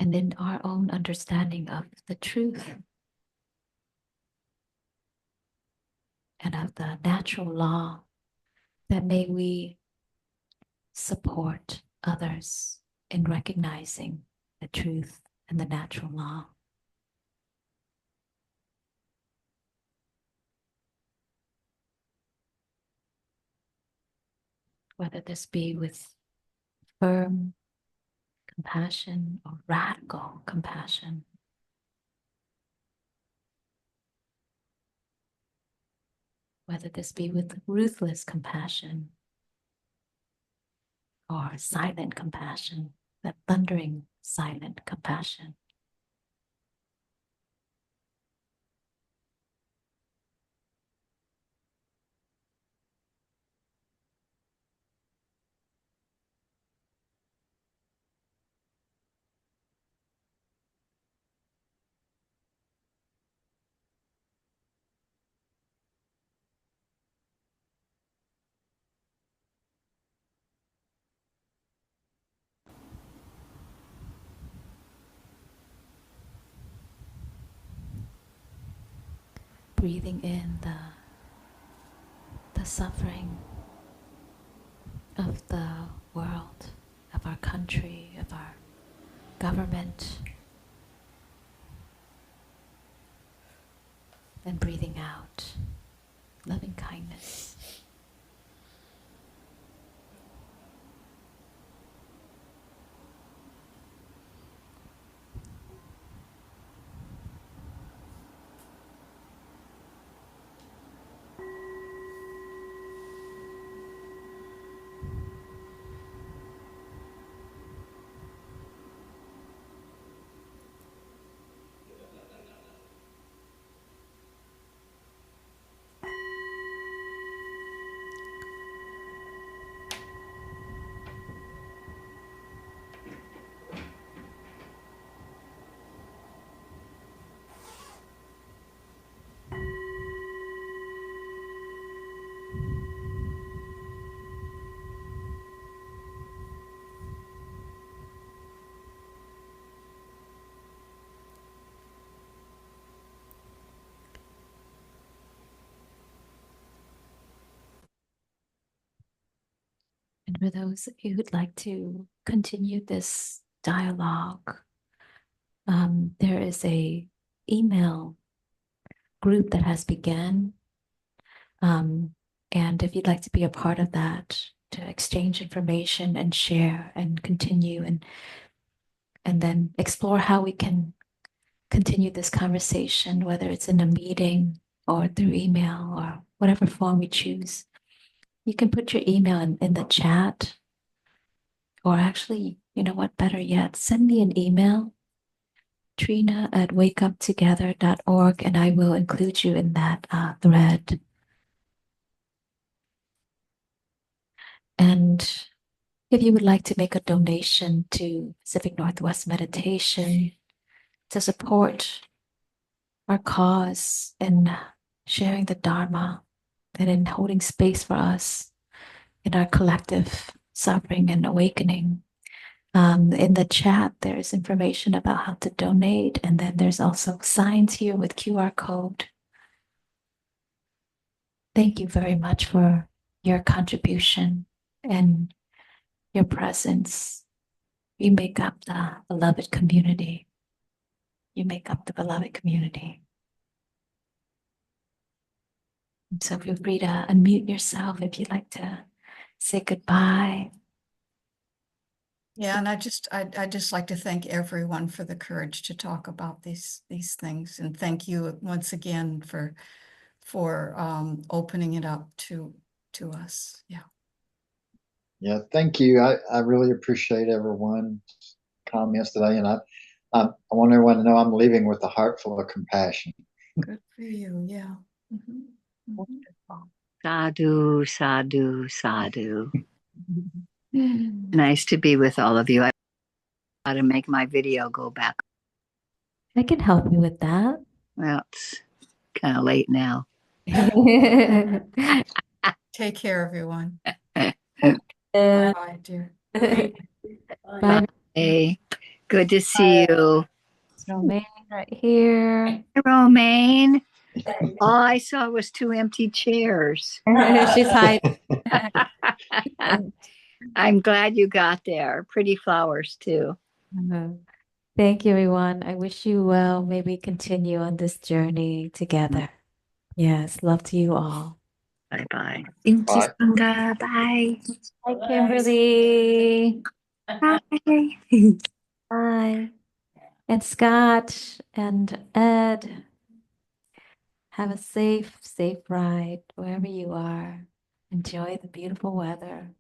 And in our own understanding of the truth and of the natural law, that may we support others in recognizing the truth and the natural law. Whether this be with firm compassion or radical compassion. Whether this be with ruthless compassion or silent compassion, that thundering silent compassion. Breathing in the suffering of the world, of our country, of our government, and breathing out loving kindness. And for those of you who'd like to continue this dialogue, there is a email group that has begun. And if you'd like to be a part of that, to exchange information and share and continue and then explore how we can continue this conversation, whether it's in a meeting or through email or whatever form we choose. You can put your email in the chat, or actually, you know what, better yet, send me an email, trina@wakeuptogether.org, and I will include you in that thread. And if you would like to make a donation to Pacific Northwest Meditation to support our cause in sharing the Dharma and in holding space for us in our collective suffering and awakening. In the chat, there's information about how to donate, and then there's also signs here with QR code. Thank you very much for your contribution and your presence. You make up the beloved community. You make up the beloved community. So feel free to unmute yourself if you'd like to say goodbye. Yeah, and I just like to thank everyone for the courage to talk about these things, and thank you once again for opening it up to us. Yeah. Yeah, thank you. I really appreciate everyone's comments today, and I want everyone to know I'm leaving with a heart full of compassion. Good for you. Yeah. Mhm. Mhm. Wonderful. Sadhu, sadhu, sadhu. Nice to be with all of you. I got to make my video go back. I can help you with that. Well, it's kind of late now. Take care, everyone. Uh, Bye, dear. Bye, Hey, good to see you. Romaine, right here. Hey, Romaine. All I saw was 2 empty chairs. She's hiding. I'm glad you got there. Pretty flowers, too. Thank you, everyone. I wish you well. May we continue on this journey together. Yes, love to you all. Bye bye. Thank you, Bye. Sangha. Bye. Hi, Kimberly. Bye. Bye. And Scott and Ed, have a safe ride wherever you are. Enjoy the beautiful weather.